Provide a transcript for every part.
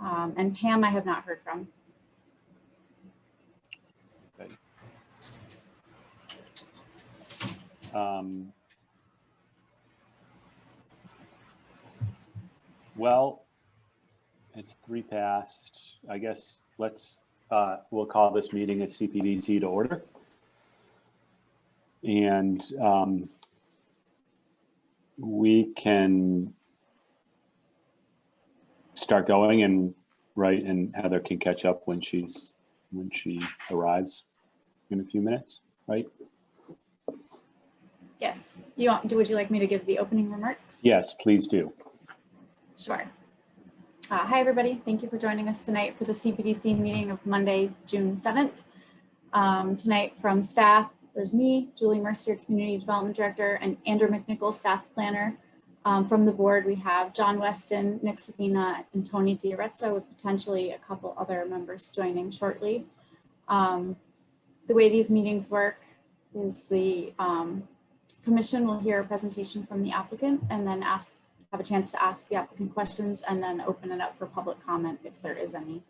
And Pam, I have not heard from. Okay. Well, it's 3 past. I guess we'll call this meeting at CPDC to order. And we can start going, and and Heather can catch up when she arrives in a few minutes, right? Yes. Would you like me to give the opening remarks? Yes, please do. Sure. Hi, everybody. Thank you for joining us tonight for the CPDC meeting of Monday, June 7th. Tonight from staff, there's me, Julie Mercier, Community Development Director, and Andrew McNichol, Staff Planner. From the board, we have John Weston, Nick Savina, and Tony D'Arezzo, with potentially a couple other members joining shortly. The way these meetings work is the commission will hear a presentation from the applicant and then have a chance to ask the applicant questions and then open it up for public comment if there is any.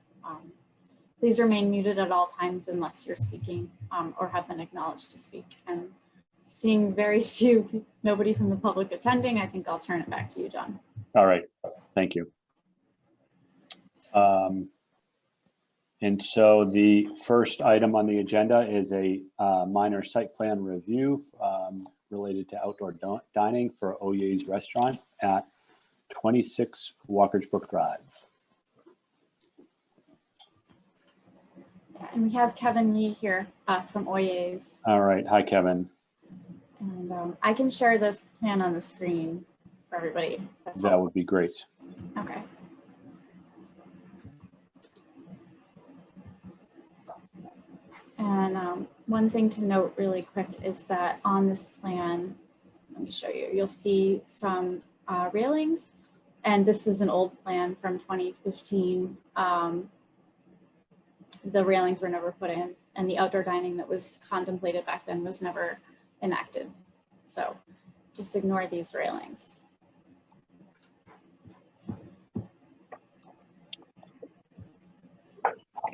Please remain muted at all times unless you're speaking or have been acknowledged to speak. And seeing nobody from the public attending, I think I'll turn it back to you, John. All right, thank you. And so the first item on the agenda is a minor site plan review related to outdoor dining for Oye's Restaurant at 26 Walker's Brook Drive. And we have Kevin Yee here from Oye's. All right, hi, Kevin. And I can share this plan on the screen for everybody. That would be great. Okay. And one thing to note really quick is that on this plan, let me show you, you'll see some railings. And this is an old plan from 2015. The railings were never put in, and the outdoor dining that was contemplated back then was never enacted. So just ignore these railings.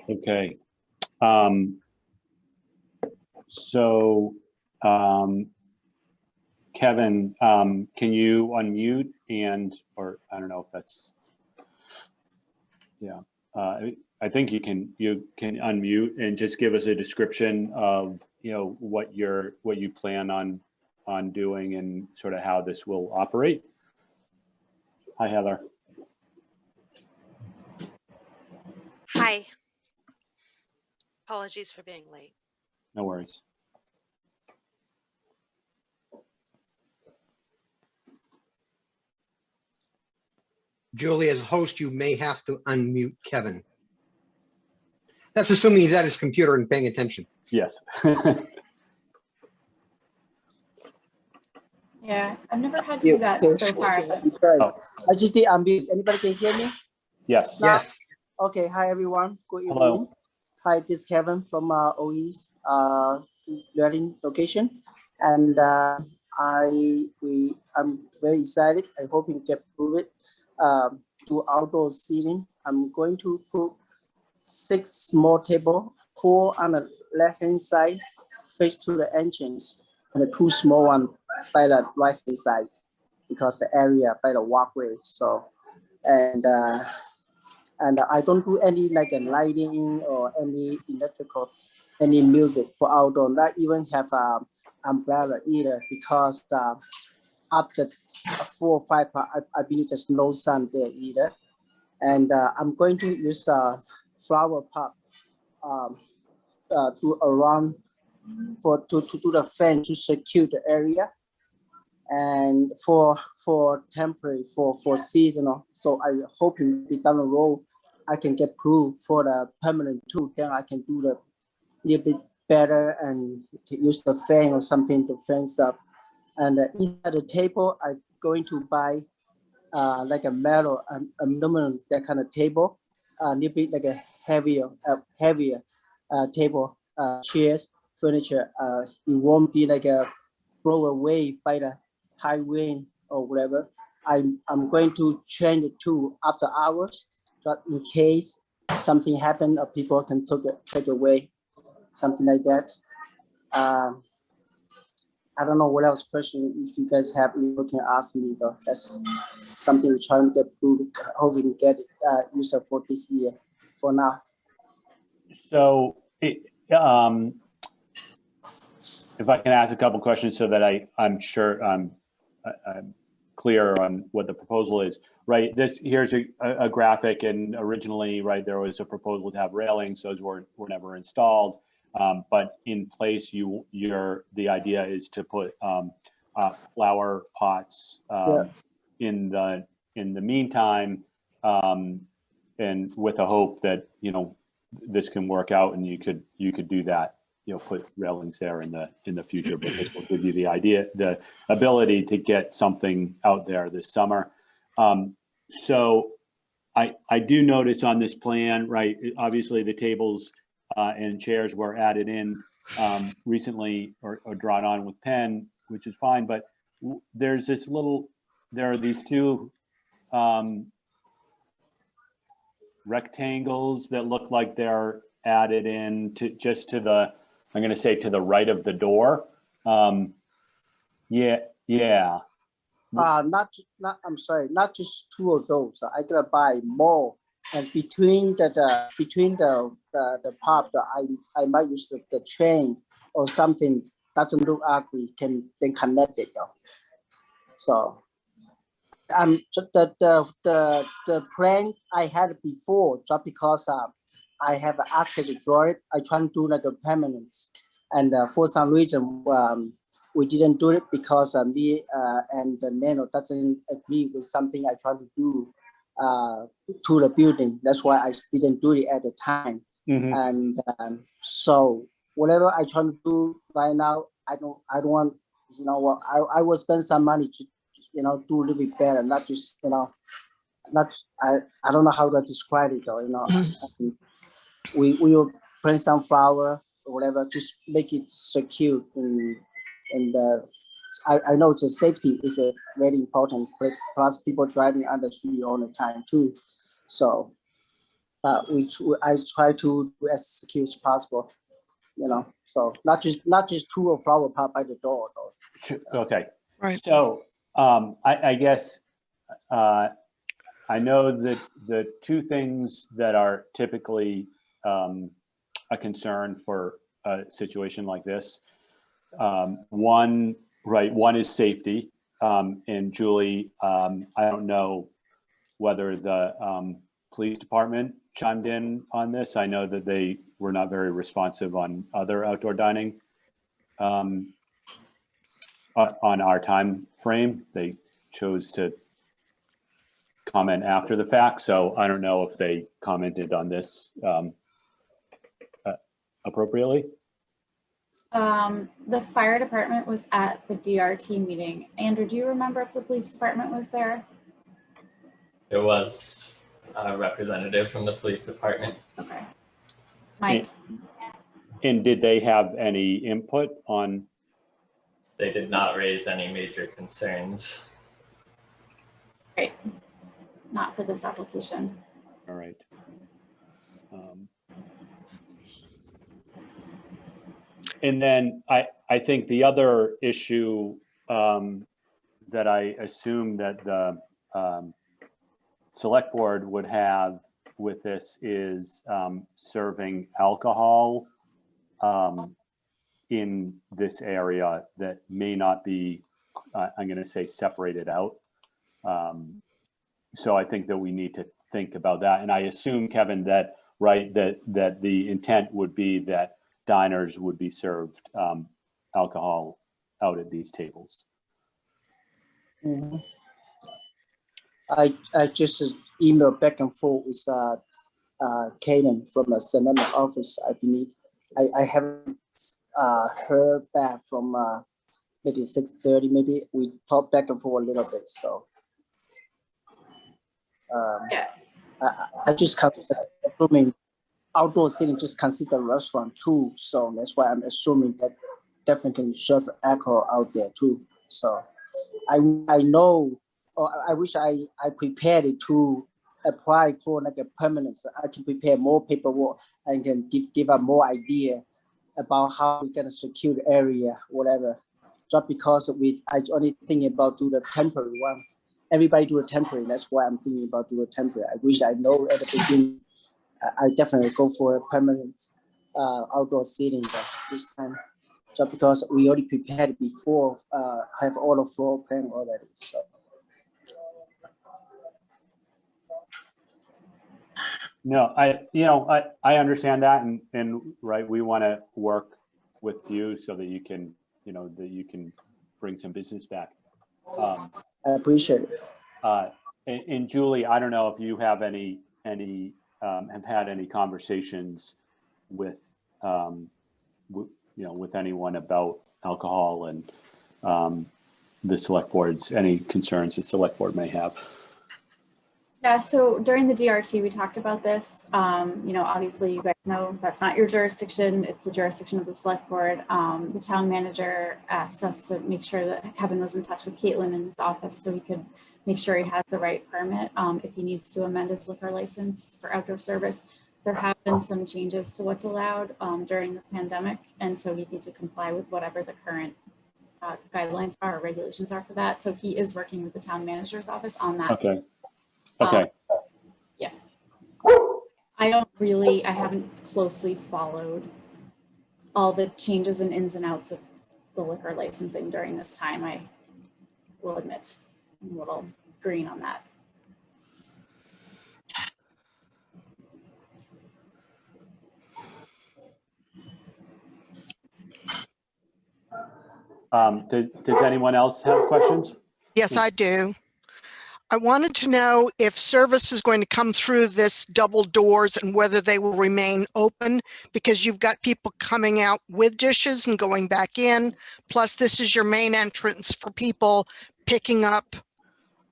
Okay. Kevin, can you unmute or I don't know if that's, yeah. I think you can unmute and just give us a description of what you plan on doing and sort of how this will operate. Hi, Heather. Hi. Apologies for being late. No worries. Julie, as host, you may have to unmute Kevin. That's assuming he's at his computer and paying attention. Yes. Yeah, I've never had to do that so far. Oh. I just did unmute. Anybody can hear me? Yes. Yes. Okay. Hi, everyone. Good evening. Hello. Hi, this is Kevin from OE's learning location, and I'm very excited. I hope you can prove it. To outdoor seating, I'm going to put 6 small tables, 4 on the left-hand side, face to the entrance, and the 2 small ones by the right-hand side, because the area by the walkway. So, and I don't do any lighting or any electrical, any music for outdoor. Not even have umbrella either, because after 4 or 5, I believe there's no sun there either. And I'm going to use a flower pot to around to do the fence to secure the area, and for temporary for seasonal. So I hope it be down the road I can get approved for the permanent too. Then I can do the little bit better and use the fan or something to fence up. And inside the table, I'm going to buy like a metal, aluminum, that kind of table, a little bit like a heavier table, chairs, furniture. It won't be like a blow away by the high wind or whatever. I'm going to change it to after hours just in case something happened or people can take away, something like that. I don't know what else question if you guys have, you can ask me though. That's something we're trying to get approved. Hope we can get user for this year for now. So if I can ask a couple questions so that I'm sure I'm clear on what the proposal is, right? Here's a graphic, and originally, right, there was a proposal to have railings. Those were never installed. But in place, the idea is to put flower pots in the meantime, and with a hope that this can work out and you could do that. Put railings there in the future, but this will give you the ability to get something out there this summer. So I do notice on this plan, right? Obviously, the tables and chairs were added in recently or drawn on with pen, which is fine. But there are these two rectangles that look like they're added in to the, I'm going to say to the right of the door. Yeah. I'm sorry, not just two of those. I gotta buy more, and between the part that I might use the train or something doesn't look ugly, can then connect it though. So the plan I had before, just because I have an architect draw it, I try to do like a permanence, and for some reason we didn't do it because me and the Nano doesn't agree with something I try to do to the building. That's why I didn't do it at the time. Mm-hmm. And so whatever I try to do right now, I don't want, I will spend some money to, do a little bit better, not just, I don't know how to describe it though, we will plant some flower or whatever, just make it secure. And I know the safety is a very important, plus people driving on the street all the time too. So I try to do as secure as possible, so not just two flower pot by the door though. Okay. Right. So I guess I know that the two things that are typically a concern for a situation like this, one is safety. And Julie, I don't know whether the police department chimed in on this. I know that they were not very responsive on other outdoor dining on our time frame. They chose to comment after the fact. So I don't know if they commented on this appropriately. The fire department was at the DRT meeting. Andrew, do you remember if the police department was there? There was a representative from the police department. Okay. Mike? And did they have any input on? They did not raise any major concerns. Great. Not for this application. All right. And then I think the other issue that I assume that the select board would have with this is serving alcohol in this area that may not be, I'm going to say, separated out. So I think that we need to think about that. And I assume, Kevin, that that the intent would be that diners would be served alcohol out at these tables. Mm-hmm. I just emailed back and forth with Kaden from the Sonoma office, I believe. I haven't heard back from maybe 6:30, maybe we talked back and forth a little bit, so. Yeah. I just consider assuming outdoor seating, just consider restaurant too, so that's why I'm assuming that definitely can serve alcohol out there too. So I know, or I wish I prepared it to apply for like a permanent. So I can prepare more paperwork and can give up more idea about how we're gonna secure the area, whatever. Just because I only thinking about do the temporary one. Everybody do a temporary. That's why I'm thinking about do a temporary. I wish I know at the beginning. I definitely go for a permanent outdoor seating, but this time, just because we already prepared before, have all the floor plan already. So. No, I understand that, and right, we want to work with you so that you can, that you can bring some business back. I appreciate it. And Julie, I don't know if you have have had any conversations with, with anyone about alcohol and the select board's, any concerns the select board may have. Yeah, so during the DRT, we talked about this. Obviously you guys know that's not your jurisdiction. It's the jurisdiction of the select board. The town manager asked us to make sure that Kevin was in touch with Caitlin in his office so he could make sure he has the right permit if he needs to amend his liquor license for outdoor service. There have been some changes to what's allowed during the pandemic, and so we need to comply with whatever the current guidelines are or regulations are for that. So he is working with the town manager's office on that. Okay. Okay. Yeah. I haven't closely followed all the changes and ins and outs of the liquor licensing during this time. I will admit I'm a little green on that. Does anyone else have questions? Yes, I do. I wanted to know if service is going to come through this double doors and whether they will remain open, because you've got people coming out with dishes and going back in. Plus, this is your main entrance for people picking up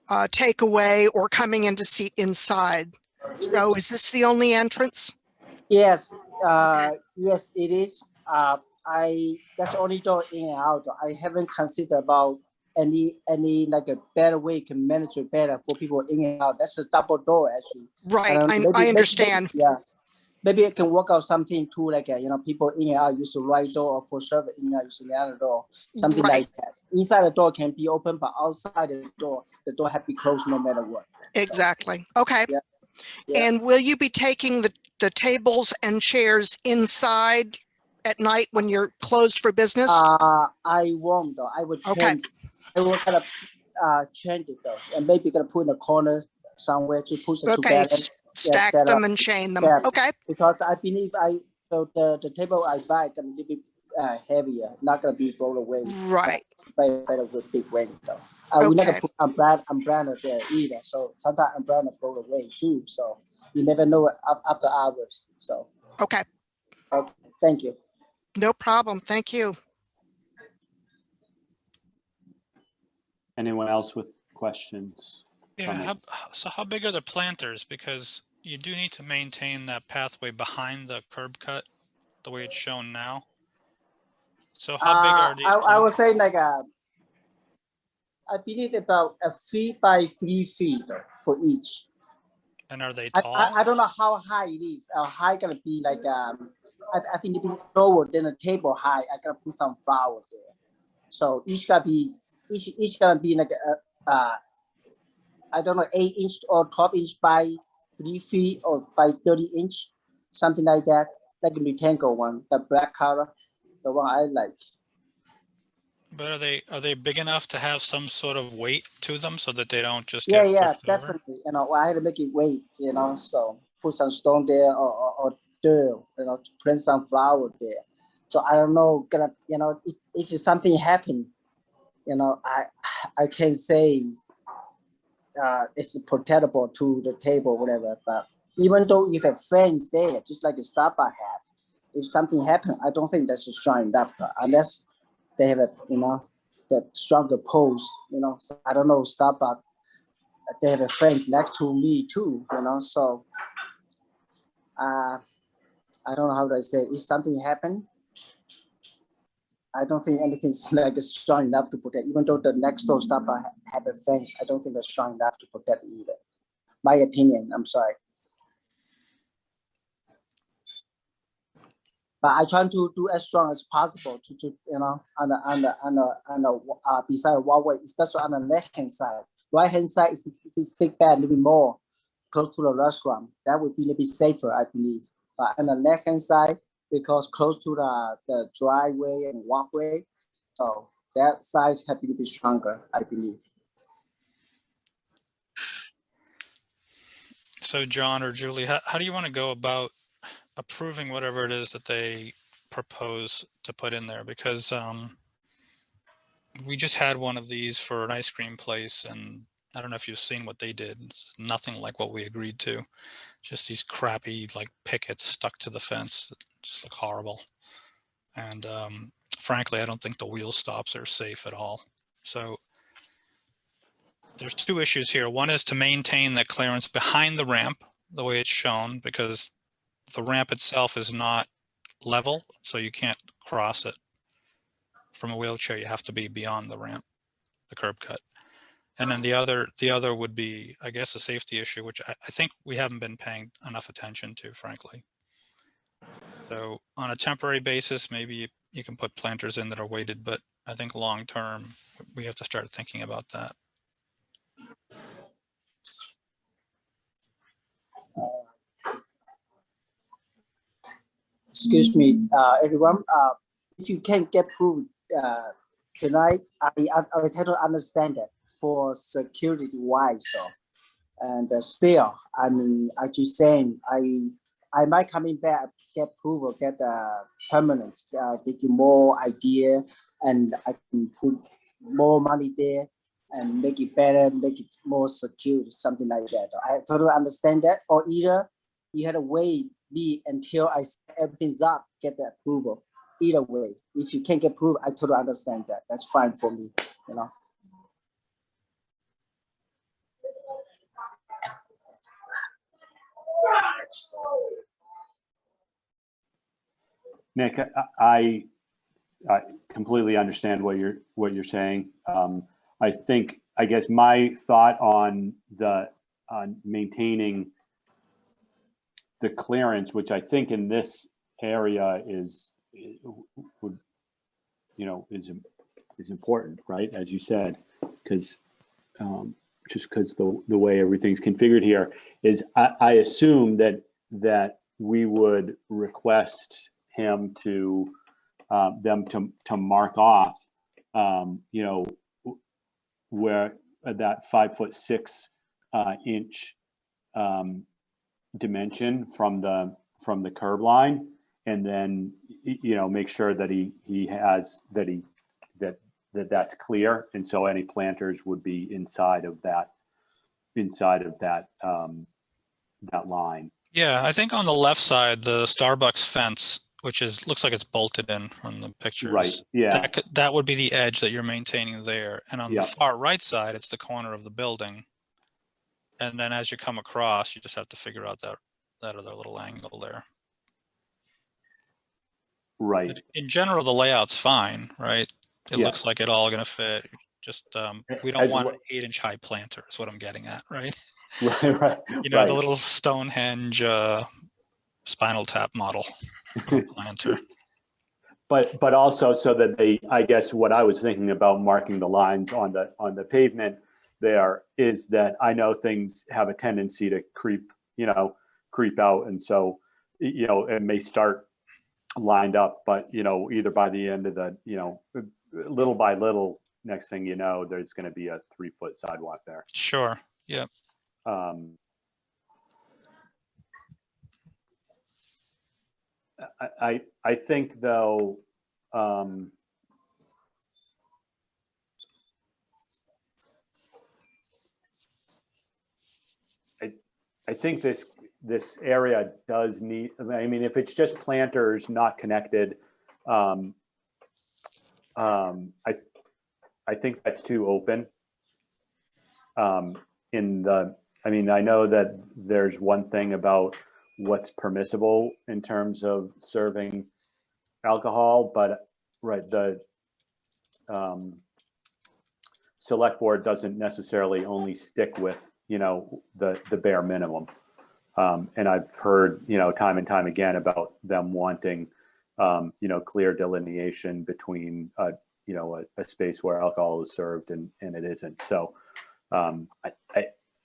takeaway or coming in to seat inside. So is this the only entrance? Yes, yes, it is. That's only door in and out. I haven't considered about any like a better way can manage it better for people in and out. That's a double door actually. Right, Maybe, I understand. yeah, maybe I can work out something too, like people in and out use the right door, or for service in and out using the other door, something Right. like that. Inside the door can be open, but outside the door have to be closed no matter what. Exactly. Okay. Yeah. Yeah. And will you be taking the tables and chairs inside at night when you're closed for business? I won't though. I would change. Okay. I will kind of change it though, and maybe gonna put in a corner somewhere to push it Okay. together. Stack set them up. and chain them. Yeah. Okay. Because I believe the table I buy gonna be heavier, not gonna be blown away. Right. Better with big weight though. We're not gonna Okay. put umbrella there either. So sometimes umbrella blow away too. So you never know after hours. So Okay. thank you. No problem. Thank you. Anyone else with questions? Yeah, how big are the planters? Because you do need to maintain that pathway behind the curb cut, the way it's shown now. So how big are these? I would say like I believe about 1 by 3 feet for each. And are they tall? I don't know how high it is. How high gonna be like I think it be lower than a table high. I gotta put some flower there. So each gonna be like I don't know 8 inch or 12 inch by 3 feet or by 30 inch, something like that. Like a rectangle one, the black color, the one I like. But are they big enough to have some sort of weight to them so that they don't just Yeah, get pushed over? definitely. I had to make it weight, so put some stone there or dirt, to plant some flower there. So I don't know, if something happen, I can say it's protectable to the table, whatever. But even though if a fence there, just like the Starbucks have, if something happen, I don't think that's a strong enough unless they have that stronger post, So I don't know, Starbucks, they have a fence next to me too, So I don't know how to say. If something happen, I don't think anything's like strong enough to protect. Even though the next door Starbucks have a fence, I don't think that's strong enough to protect either. My opinion, I'm sorry. But I try to do as strong as possible to you know, on the beside walkway, especially on the left hand side. Right hand side is stick back a little bit more close to the restaurant. That would be a little bit safer, I believe. But on the left hand side, because close to the driveway and walkway, so that side have to be stronger, I believe. So John or Julie, how do you want to go about approving whatever it is that they propose to put in there? Because we just had one of these for an ice cream place, and I don't know if you've seen what they did. It's nothing like what we agreed to. Just these crappy like pickets stuck to the fence. It just look horrible. And frankly, I don't think the wheel stops are safe at all. So there's two issues here. One is to maintain that clearance behind the ramp the way it's shown, because the ramp itself is not level, so you can't cross it from a wheelchair. You have to be beyond the ramp, the curb cut. And then the other would be, I guess, a safety issue, which I think we haven't been paying enough attention to, frankly. So on a temporary basis, maybe you can put planters in that are weighted, but I think long term, we have to start thinking about that. Excuse me, everyone. If you can get approved tonight, I try to understand that for security wise. So, and still, I mean, I just saying, I might coming back, get approval, get permanent, give you more idea, and I can put more money there and make it better, make it more secure, something like that. I totally understand that. Or either you had to wait me until I set everything's up, get the approval. Either way, if you can't get approved, I totally understand that. That's fine for me, you know. Nick, I completely understand what you're saying. I guess my thought on maintaining the clearance, which I think in this area is important, right? As you said, because just because the way everything's configured here is, I assume that we would request him to to mark off, where that 5'6" inch dimension from the curb line, and then make sure that he has that's clear, and so any planters would be inside of that that line. Yeah, I think on the left side, the Starbucks fence, which looks like it's bolted in from the pictures. Right. Yeah. That would be the edge that you're maintaining there. And on Yep. the far right side, it's the corner of the building. And then as you come across, you just have to figure out that other little angle there. Right. But in general, the layout's fine, right? It Yes. looks like it all gonna fit. Just we don't want an 8-inch high planter, is what I'm getting at, right? Right. The little Stonehenge Spinal Tap model planter. But also so that I guess what I was thinking about marking the lines on the pavement there is that I know things have a tendency to creep out, and so it may start lined up, but either by the end of the little by little, next thing you know, there's going to be a 3-foot sidewalk there. Sure. Yep. I think though, I think this area does need, I mean, if it's just planters not connected, I think that's too open. I know that there's one thing about what's permissible in terms of serving alcohol, but the select board doesn't necessarily only stick with the bare minimum. And I've heard, time and time again about them wanting, clear delineation between, a space where alcohol is served and it isn't. So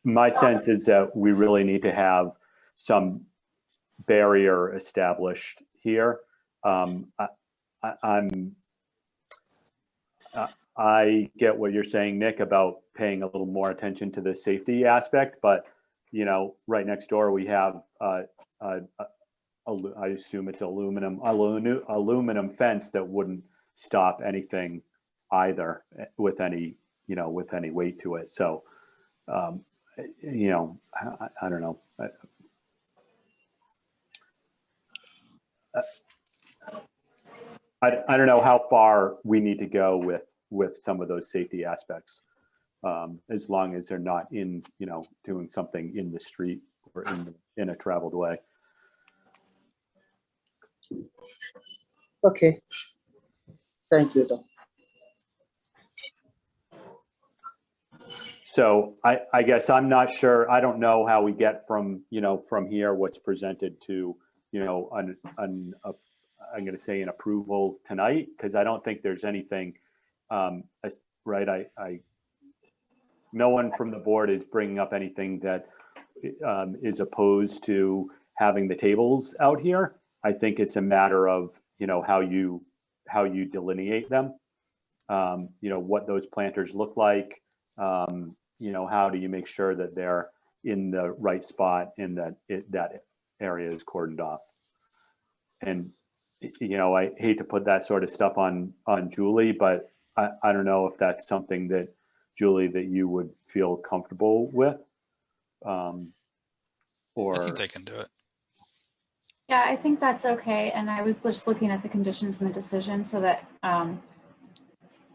my sense is that we really need to have some barrier established here. I get what you're saying, Nick, about paying a little more attention to the safety aspect, but right next door we have I assume it's aluminum fence that wouldn't stop anything either with any weight to it. So I don't know. I don't know how far we need to go with some of those safety aspects, as long as they're not doing something in the street or in a traveled way. Okay. Thank you, Tom. So I guess I'm not sure. I don't know how we get from here what's presented to I'm going to say an approval tonight, because I don't think there's anything right. No one from the board is bringing up anything that is opposed to having the tables out here. I think it's a matter of how you delineate them, what those planters look like, how do you make sure that they're in the right spot and that that area is cordoned off. And I hate to put that sort of stuff on Julie, but I don't know if that's something that, Julie, that you would feel comfortable with, I think they can do it. Yeah, I think that's okay. And I was just looking at the conditions in the decision so that,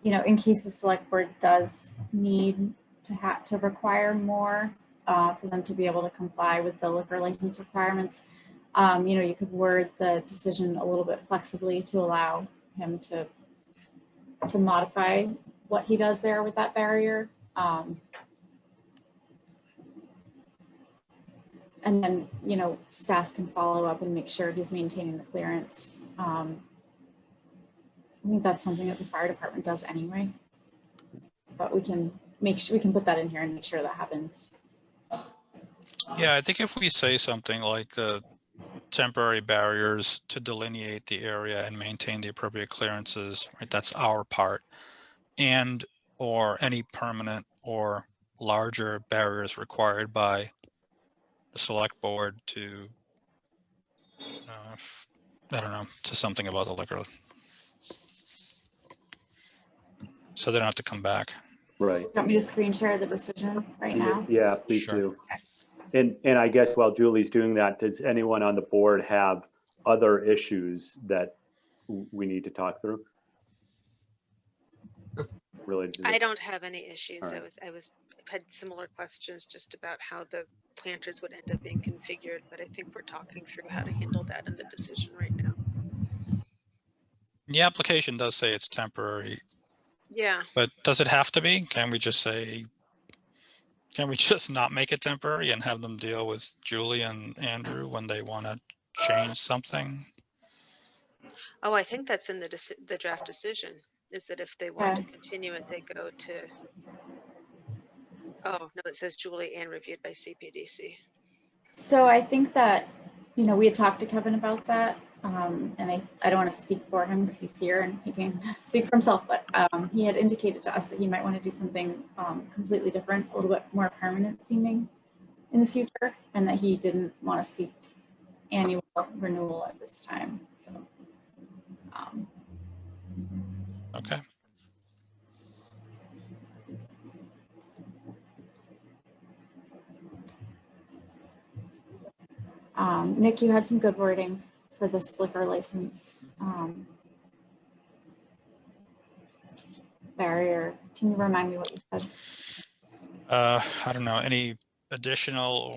in case the select board does need to require more for them to be able to comply with the liquor license requirements, you could word the decision a little bit flexibly to allow him to modify what he does there with that barrier. And then, staff can follow up and make sure he's maintaining the clearance. I think that's something that the fire department does anyway, but we can put that in here and make sure that happens. Yeah, I think if we say something like the temporary barriers to delineate the area and maintain the appropriate clearances, right? That's our part. And or any permanent or larger barriers required by the select board to, I don't know, to something about the liquor. So they don't have to come back. Right. You want me to screen share the decision right now? Yeah, please Sure. do. And I guess while Julie's doing that, does anyone on the board have other issues that we need to talk through? Related to I this? don't have any issues. All right. I had similar questions just about how the planters would end up being configured, but I think we're talking through how to handle that in the decision right now. The application does say it's temporary, Yeah. but does it have to be? Can we just not make it temporary and have them deal with Julie and Andrew when they want to change something? Oh, I think that's in the draft decision, is that if they want to continue it, they go to, oh, no, it says Julie and reviewed by Cpdc. So I think that, we had talked to Kevin about that, and I don't want to speak for him because he's here and he can speak for himself, but he had indicated to us that he might want to do something completely different, a little bit more permanent seeming in the future, and that he didn't want to seek annual renewal at this time. So, Okay. Nick, you had some good wording for this liquor license barrier. Can you remind me what you said? I don't know, any additional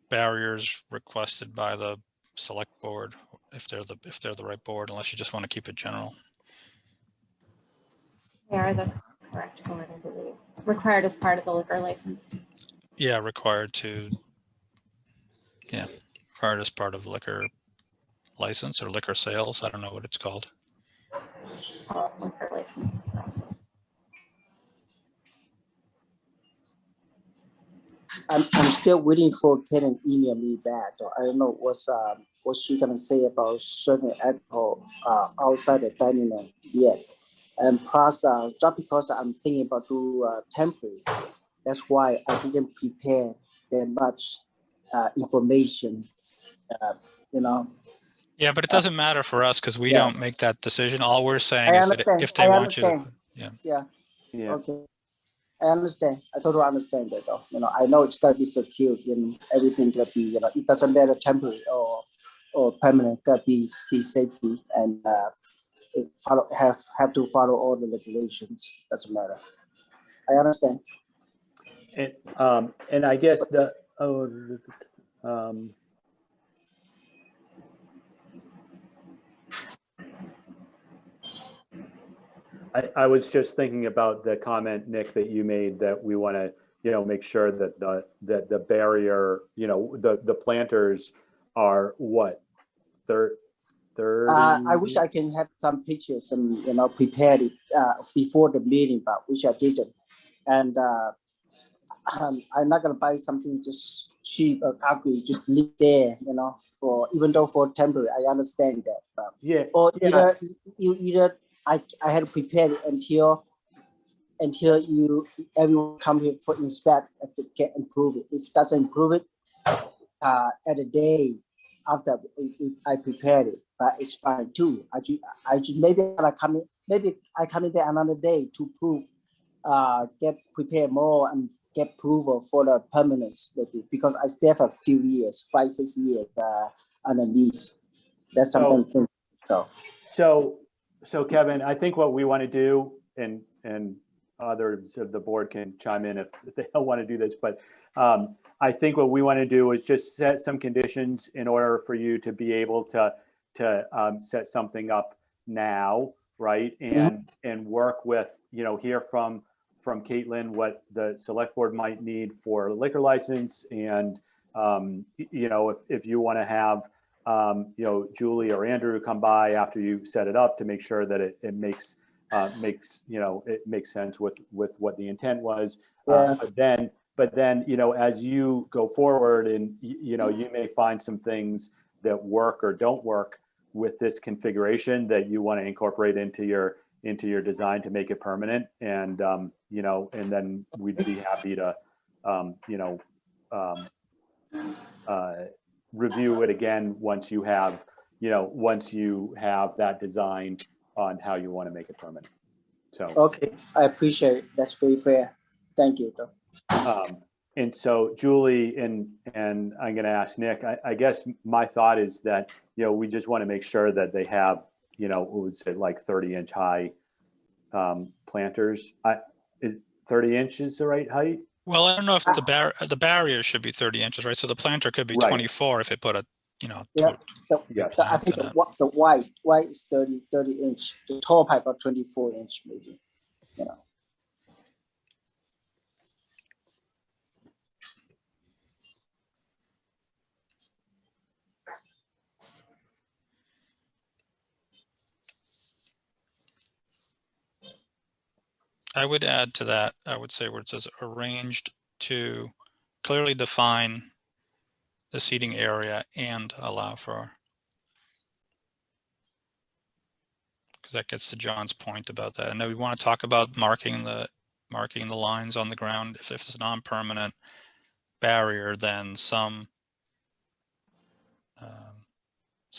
barriers requested by the select board if they're the right board, unless you just want to keep it general. They are the correct code, I believe. Required as part of the liquor license. Yeah, required as part of liquor license or liquor sales. I don't know what it's called. Liquor license process. I'm still waiting for Karen email me back. I don't know what she gonna say about certain alcohol outside the dining room yet. And plus, just because I'm thinking about do temporary, that's why I didn't prepare that much information. You know, Yeah, but it doesn't matter for us because we Yeah. don't make that decision. All we're saying I is that understand. if they want you to, yeah. Yeah. Yeah. Okay. I understand. I totally understand that though. You know, I know it's gotta be secure and everything gotta be, you know, it doesn't matter temporary or permanent, gotta be safety and it have to follow all the regulations. Doesn't matter. I understand. And I guess I was just thinking about the comment, Nick, that you made that we want to, make sure that the barrier, the planters are what, 30? I wish I can have some pictures and prepared it before the meeting, but which I didn't. And I'm not gonna buy something just cheap or ugly, just leave there, for even though for temporary. I understand that. Yeah. Or Yeah. either I had to prepare it until everyone come here for inspect and to get improve it. If it doesn't improve it, at a day after I prepared it, but it's fine too. I should maybe I come in there another day to prove, get prepared more and get approval for the permanence maybe, because I still have a few years, 5-6 years on the lease. That's something. So Kevin, I think what we want to do, and others of the board can chime in if they don't want to do this, but I think what we want to do is just set some conditions in order for you to be able to set something up now, right? And work with, hear from Caitlin what the select board might need for a liquor license, and if you want to have Julie or Andrew come by after you set it up to make sure that it makes sense with what the intent was. Yeah. But then, as you go forward and, you may find some things that work or don't work with this configuration that you want to incorporate into your design to make it permanent. And, and then we'd be happy to, review it again once you have that design on how you want to make it permanent. So Okay, I appreciate it. That's very fair. Thank you, though. And so Julie and I'm going to ask Nick. I guess my thought is that we just want to make sure that they have what would say like 30-inch high planters. Is 30 inches the right height? Well, I don't know if the barrier should be 30 inches, right? So the planter could be Right. 24 if it put a, Yeah. Yes. I think the white is 30 inch. The tall pipe are 24 inch maybe. I would add to that, I would say where it says arranged to clearly define the seating area and allow for, because that gets to John's point about that. I know we want to talk about marking the lines on the ground. If it's a non-permanent barrier, then some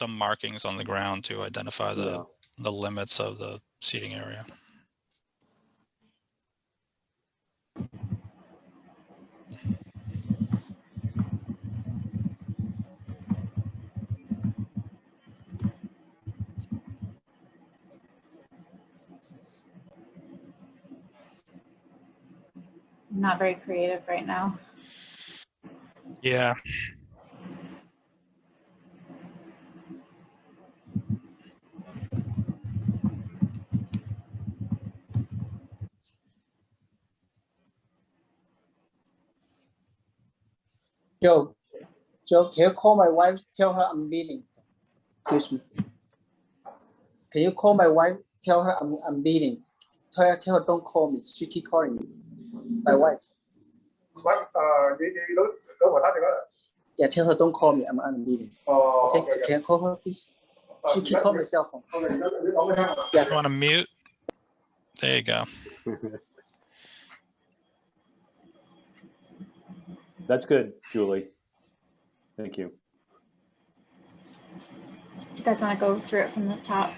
markings on the ground to identify the limits of the seating area. I'm not very creative right now. Yeah. Joe, can you call my wife? Tell her I'm meeting. Excuse me. Can you call my wife? Tell her I'm meeting. Tell her don't call me. She keep calling me. My wife. Yeah, tell her don't call me. I'm on a meeting. Okay, can you call her, please? She keep calling my cell phone. Yeah. You want to mute? There you go. That's good, Julie. Thank you. Do you guys want to go through it from the top?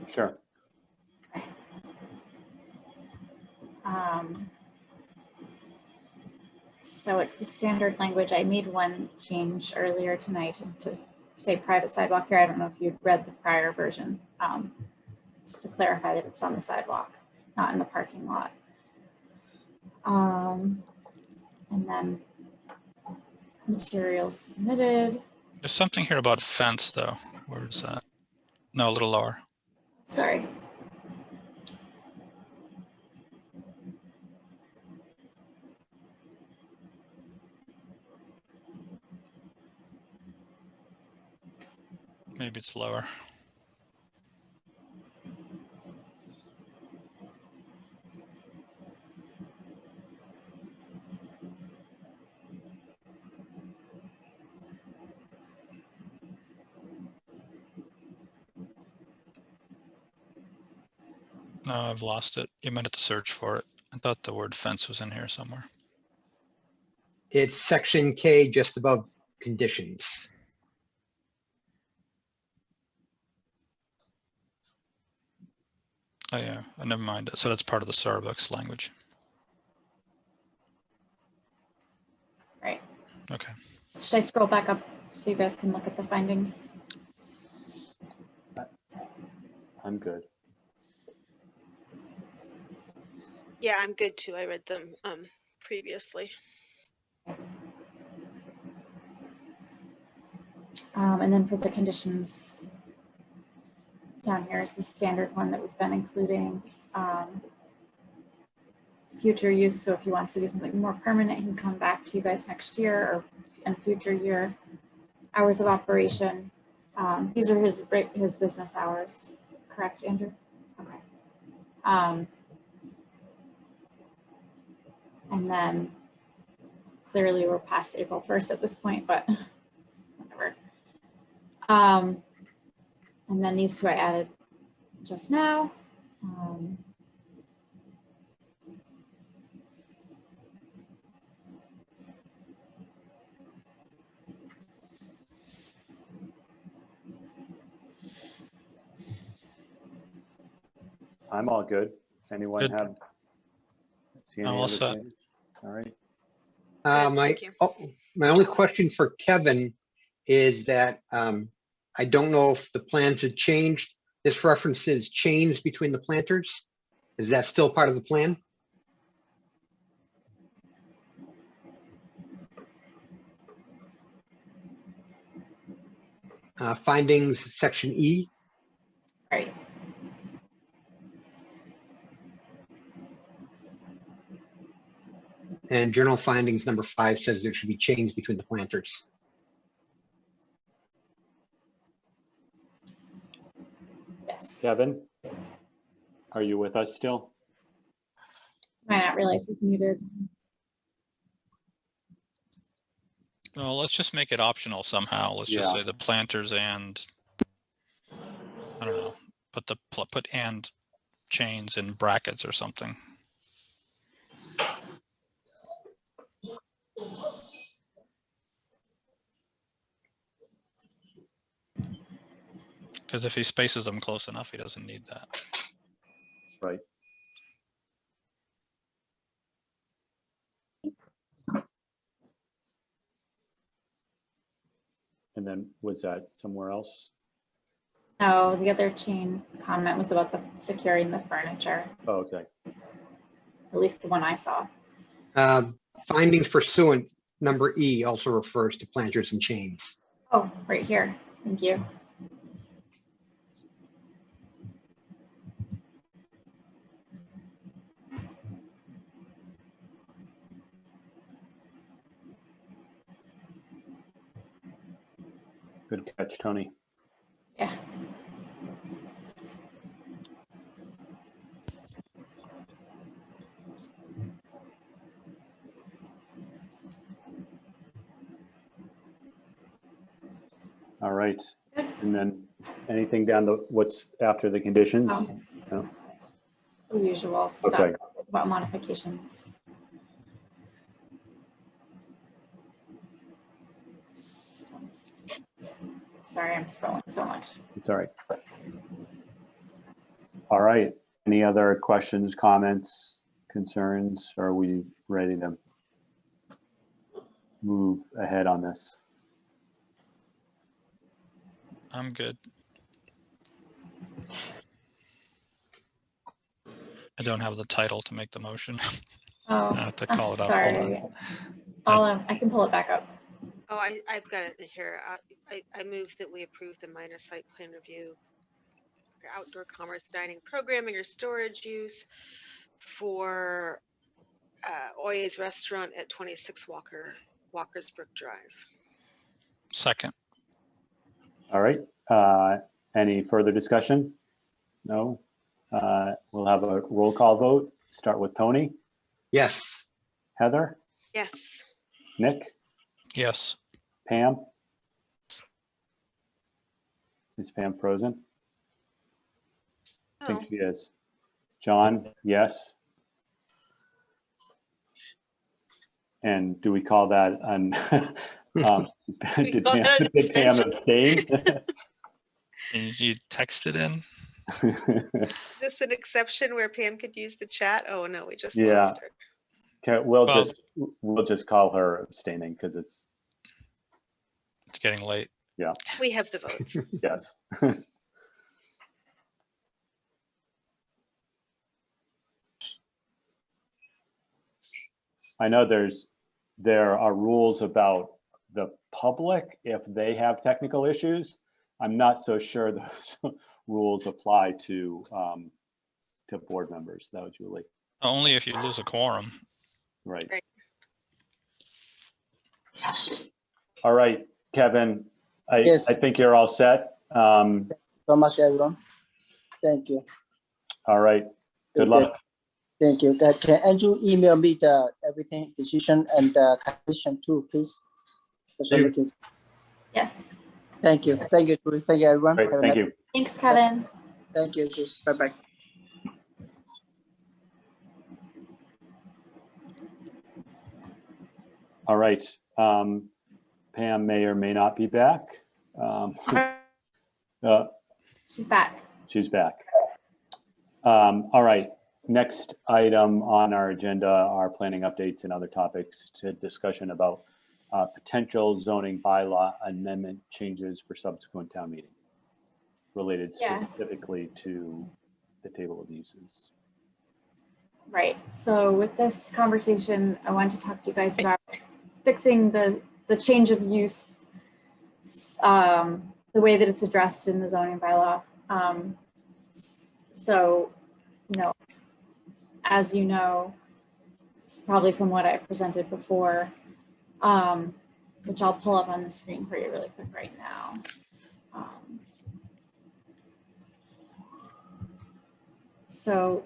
Sure. So it's the standard language. I made one change earlier tonight to say private sidewalk here. I don't know if you'd read the prior version, just to clarify that it's on the sidewalk, not in the parking lot. And then materials submitted. There's something here about fence, though. Where is that? No, a little lower. Sorry. Maybe it's lower. No, I've lost it. You might have to search for it. I thought the word fence was in here somewhere. It's section K, just above conditions. Oh yeah, never mind. So that's part of the Starbucks language. Right. Okay. Should I scroll back up so you guys can look at the findings? I'm good. Yeah, I'm good too. I read them previously. And then for the conditions down here is the standard one that we've been including. Future use, so if he wants to do something more permanent, he can come back to you guys next year or in future year. Hours of operation. These are his business hours, correct, Andrew? Okay. And then clearly we're past April 1st at this point, but whatever. And then these two I added just now. I'm all good. Anyone Good. have? See any I'm all other set. changes? All right. Thank you. My only question for Kevin is that I don't know if the plans had changed. This references chains between the planters. Is that still part of the plan? Findings, section E. Right. And journal findings number 5 says there should be chains between the planters. Yes. Kevin, are you with us still? Might not realize he's muted. Well, let's just make it optional somehow. Let's just Yeah. say the planters and I don't know. Put and chains in brackets or something. Because if he spaces them close enough, he doesn't need that. Right. And then was that somewhere else? No, the other chain comment was about the securing the furniture, Oh, okay. at least the one I saw. Findings pursuant number E also refers to planters and chains. Oh, right here. Thank you. catch, Tony. Yeah. All right. And then anything down the, what's after the conditions? No? The usual stuff Okay. about modifications. Sorry, I'm scrolling so much. It's all right. All right. Any other questions, comments, concerns? Or are we ready to move ahead on this? I'm good. I don't have the title to make the motion. Oh, To call it up. Hold on. sorry. I can pull it back up. Oh, I've got it here. I move that we approve the minor site plan review for outdoor commerce dining programming or storage use for Oye's Restaurant at 26 Walker's Brook Drive. Second. All right. Any further discussion? No. We'll have a roll call vote. Start with Tony, Yes. Heather, Yes. Nick, Yes. Pam. Is Pam frozen? I think Oh, she is. John, yes. And do we call that an, did call that an did Pam abstention? abstain? And you texted in? is this an exception where Pam could use the chat? Oh no, we just Yeah. lost her. Okay, Well- we'll just call her abstaining because it's, It's getting late. We have the votes. yes. I know there are rules about the public if they have technical issues. I'm not so sure those rules apply to board members, though, Julie. Only if you lose a quorum. Right. Right. All right, Kevin, Yes. I think you're all set. So much, everyone. Thank you. All right, good luck. Thank you. Can Andrew email me the everything decision and the condition too, please? Just so Sure. we can- Yes. Thank you. Thank you, Julie. Thank you, everyone. Great, Have a thank nice- you. Thanks, Kevin. Thank you. Bye-bye. All right, Pam may or may not be back. She's back. She's back. All right, next item on our agenda are planning updates and other topics to discussion about potential zoning bylaw amendment changes for subsequent town meeting related Yeah. specifically to the table of uses. Right. So with this conversation, I wanted to talk to you guys about fixing the change of use, the way that it's addressed in the zoning bylaw. So, as you know, probably from what I presented before, which I'll pull up on the screen for you really quick right now. So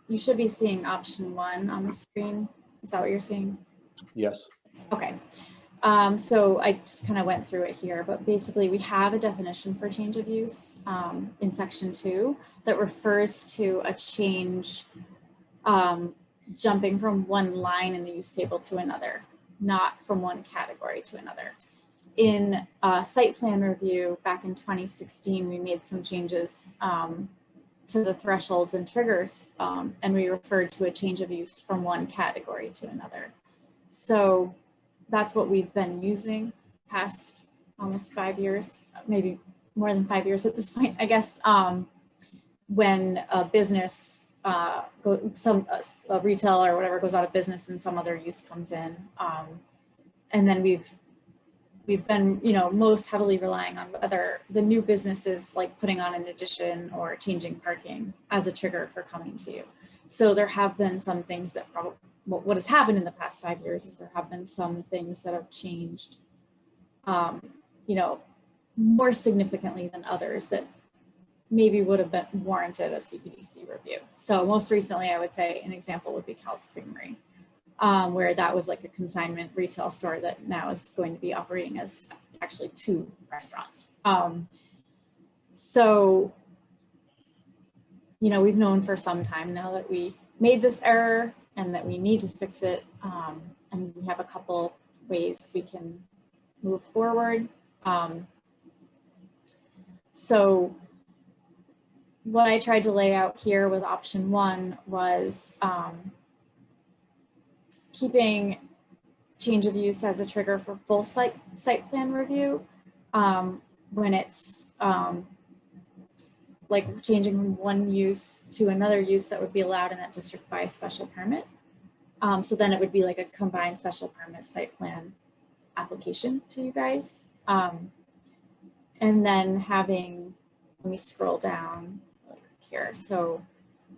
you should be seeing option 1 on the screen. Is that what you're seeing? Yes. Okay. So I just kind of went through it here, but basically we have a definition for change of use in section 2 that refers to a change jumping from one line in the use table to another, not from one category to another. In site plan review back in 2016, we made some changes to the thresholds and triggers, and we referred to a change of use from one category to another. So that's what we've been using past almost 5 years, maybe more than 5 years at this point, I guess, when a business, a retail or whatever goes out of business and some other use comes in. And then we've been, most heavily relying on whether the new business is like putting on an addition or changing parking as a trigger for coming to you. So there have been some things that probably, what has happened in the past 5 years is there have been some things that have changed, more significantly than others that maybe would have been warranted a CPDC review. So most recently, I would say an example would be Cal's Creamery, where that was like a consignment retail store that now is going to be operating as actually 2 restaurants. So, you know, we've known for some time now that we made this error and that we need to fix it. And we have a couple ways we can move forward. So what I tried to lay out here with option 1 was keeping change of use as a trigger for full site plan review when it's like changing from one use to another use that would be allowed in that district by special permit. So then it would be like a combined special permit site plan application to you guys. And then having, let me scroll down here. So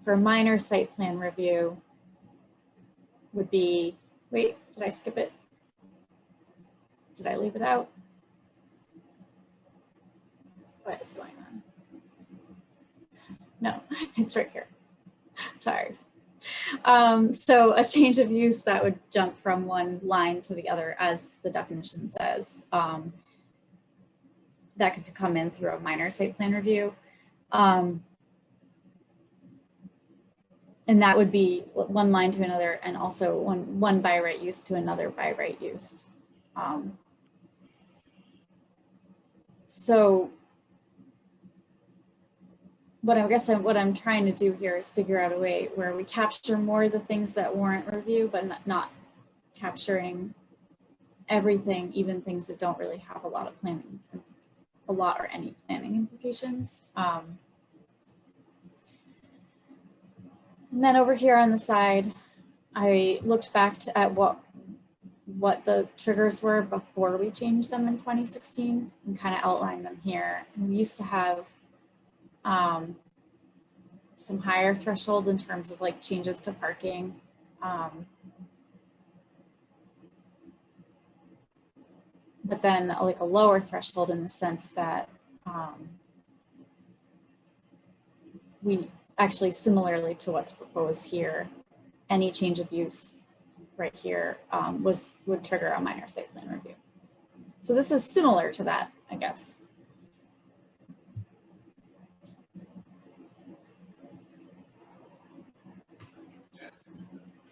for minor site plan review would be, wait, did I skip it? Did I leave it out? What is going on? No, it's right here. Sorry. So a change of use that would jump from one line to the other, as the definition says, that could come in through a minor site plan review. And that would be one line to another, and also one by right use to another by right use. So what I'm trying to do here is figure out a way where we capture more of the things that warrant review, but not capturing everything, even things that don't really have a lot of planning, a lot or any planning implications. And then over here on the side, I looked back at what the triggers were before we changed them in 2016 and kind of outlined them here. And we used to have some higher thresholds in terms of like changes to parking. But then like a lower threshold in the sense that we actually, similarly to what's proposed here, any change of use right here would trigger a minor site plan review. So this is similar to that, I guess.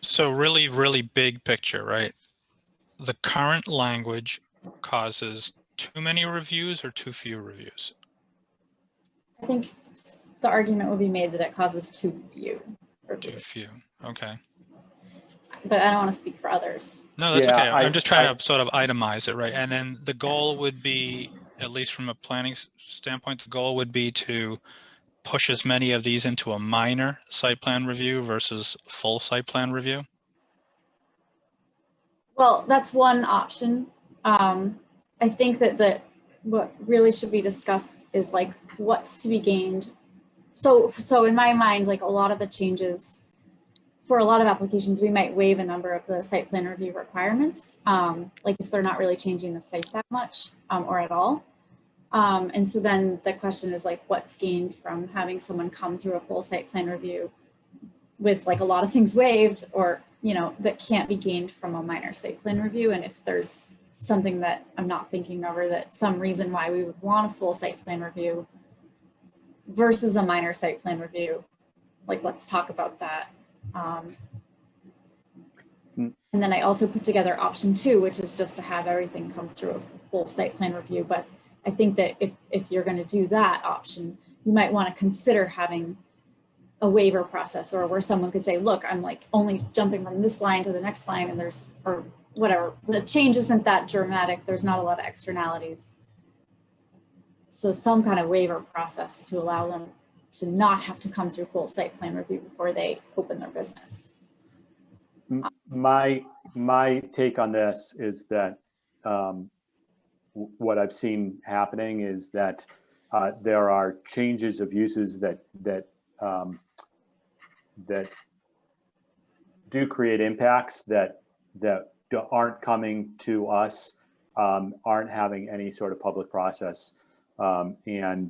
So really, really big picture, right? The current language causes too many reviews or too few reviews? I think the argument would be made that it causes too few reviews. Too few, okay. But I don't want to speak for others. No, that's Yeah, okay. I'm just trying to sort of itemize it, right? And then the goal would be, at least from a planning standpoint, the goal would be to push as many of these into a minor site plan review versus full site plan review? Well, that's one option. I think that what really should be discussed is like what's to be gained. So in my mind, like a lot of the changes for a lot of applications, we might waive a number of the site plan review requirements, like if they're not really changing the site that much or at all. And so then the question is like, what's gained from having someone come through a full site plan review with like a lot of things waived, or, you know, that can't be gained from a minor site plan review. And if there's something that I'm not thinking of, or that some reason why we would want a full site plan review versus a minor site plan review, like, let's talk about that. And then I also put together option 2, which is just to have everything come through a full site plan review. But I think that if you're going to do that option, you might want to consider having a waiver process, or where someone could say, look, I'm like only jumping from this line to the next line, and there's, or whatever, the change isn't that dramatic, there's not a lot of externalities. So some kind of waiver process to allow them to not have to come through full site plan review before they open their business. My take on this is that what I've seen happening is that there are changes of uses that do create impacts that aren't coming to us, aren't having any sort of public process. You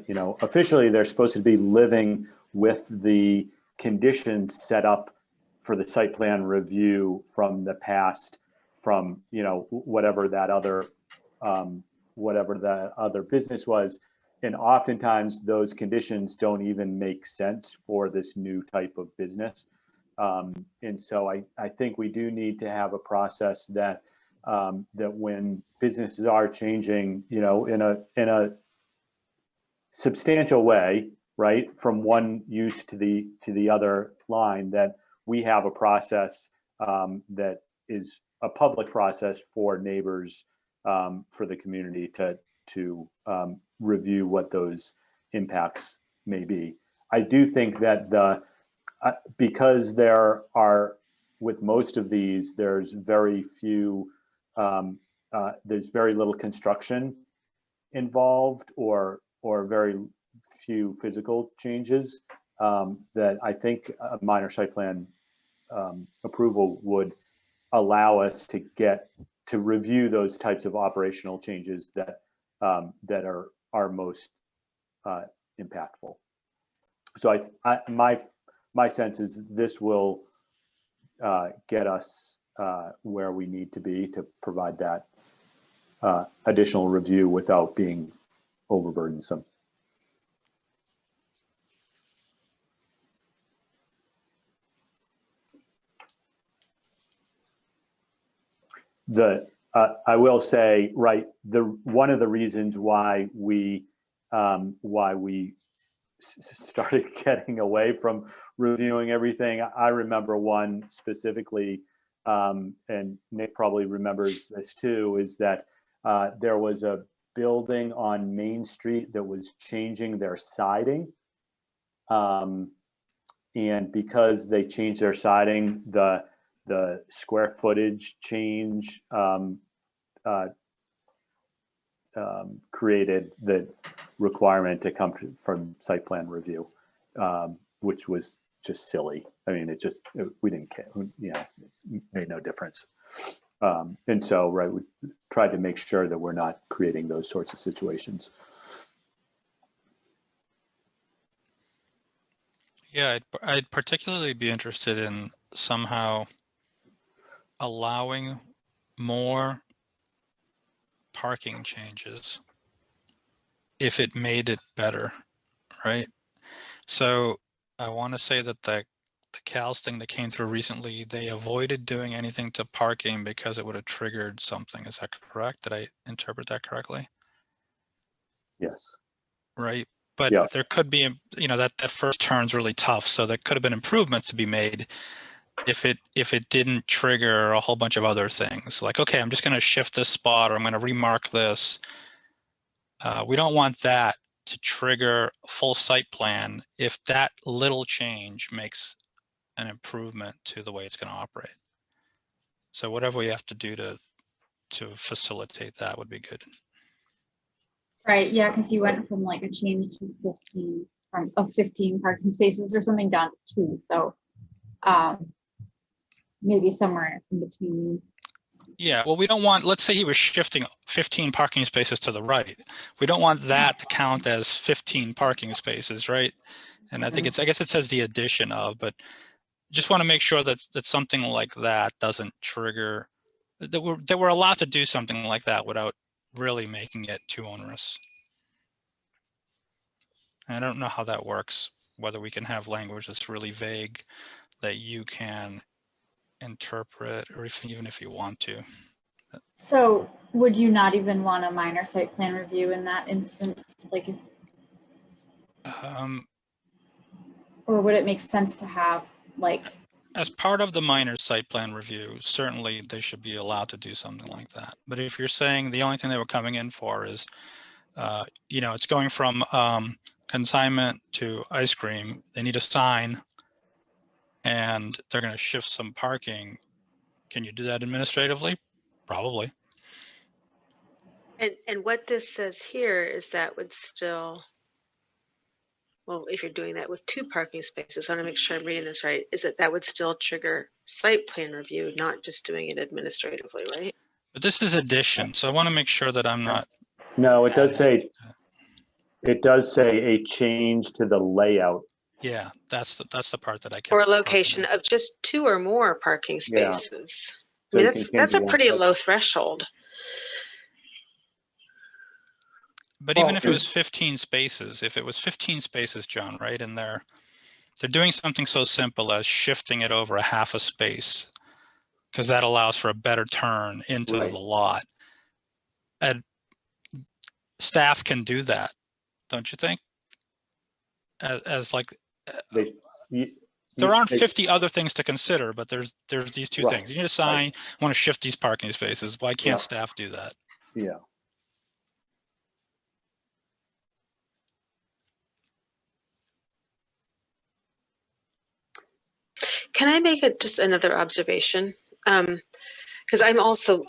know, officially they're supposed to be living with the conditions set up for the site plan review from the past, from, you know, whatever that other business was. And oftentimes those conditions don't even make sense for this new type of business. And so I think we do need to have a process that that when businesses are changing, you know, in a substantial way, right, from one use to the other line, that we have a process that is a public process for neighbors, for the community to review what those impacts may be. I do think that because there are, with most of these, there's very few, there's very little construction involved, or very few physical changes, that I think a minor site plan approval would allow us to get to review those types of operational changes that that are most impactful. So my sense is this will get us where we need to be to provide that additional review without being overburdensome. I will say, right, one of the reasons why we started getting away from reviewing everything, I remember one specifically, and Nick probably remembers this too, is that there was a building on Main Street that was changing their siding. And because they changed their siding, the square footage change created the requirement to come from site plan review, which was just silly. I mean, we didn't care, you know, it made no difference. And so, right, we tried to make sure that we're not creating those sorts of situations. Yeah, I'd particularly be interested in somehow allowing more parking changes if it made it better, right? So I want to say that the CALS thing that came through recently, they avoided doing anything to parking because it would have triggered something. Is that correct? Did I interpret that correctly? Yes. Right. But yeah, there could be, you know, that first turn's really tough. So there could have been improvements to be made if it didn't trigger a whole bunch of other things. Like, okay, I'm just going to shift this spot, or I'm going to remark this. We don't want that to trigger a full site plan if that little change makes an improvement to the way it's going to operate. So whatever we have to do to facilitate that would be good. Right, yeah, because you went from like a change to 15 parking spaces or something down to 2. So maybe somewhere in between. Yeah, well, we don't want, let's say he was shifting 15 parking spaces to the right. We don't want that to count as 15 parking spaces, right? And I think I guess it says the addition of, but just want to make sure that something like that doesn't trigger, that we're allowed to do something like that without really making it too onerous. And I don't know how that works, whether we can have language that's really vague that you can interpret, or even if you want to. So would you not even want a minor site plan review in that instance? Like, or would it make sense to have like? As part of the minor site plan review, certainly they should be allowed to do something like that. But if you're saying the only thing they were coming in for is, you know, it's going from consignment to ice cream, they need a sign and they're going to shift some parking. Can you do that administratively? Probably. And what this says here is that would still, well, if you're doing that with 2 parking spaces, I want to make sure I'm reading this right, is that would still trigger site plan review, not just doing it administratively, right? But this is addition, so I want to make sure that I'm not. No, it does say It does say a change to the layout. Yeah, that's the part that I kept. Or location of just 2 or more parking Yeah. spaces. So I you mean, can change that's a one pretty place. low threshold. But Well, even if it was 15 spaces, John, right? And they're doing something so simple as shifting it over a half a space, because that allows for a better turn into Right. the lot. And staff can do that, don't you think? As like, They, there aren't they- 50 other things to consider, but there's these 2 Right, things. You need a sign, want to shift these parking spaces. Why can't Yeah. staff do that? Yeah. Can I make just another observation? Because I'm also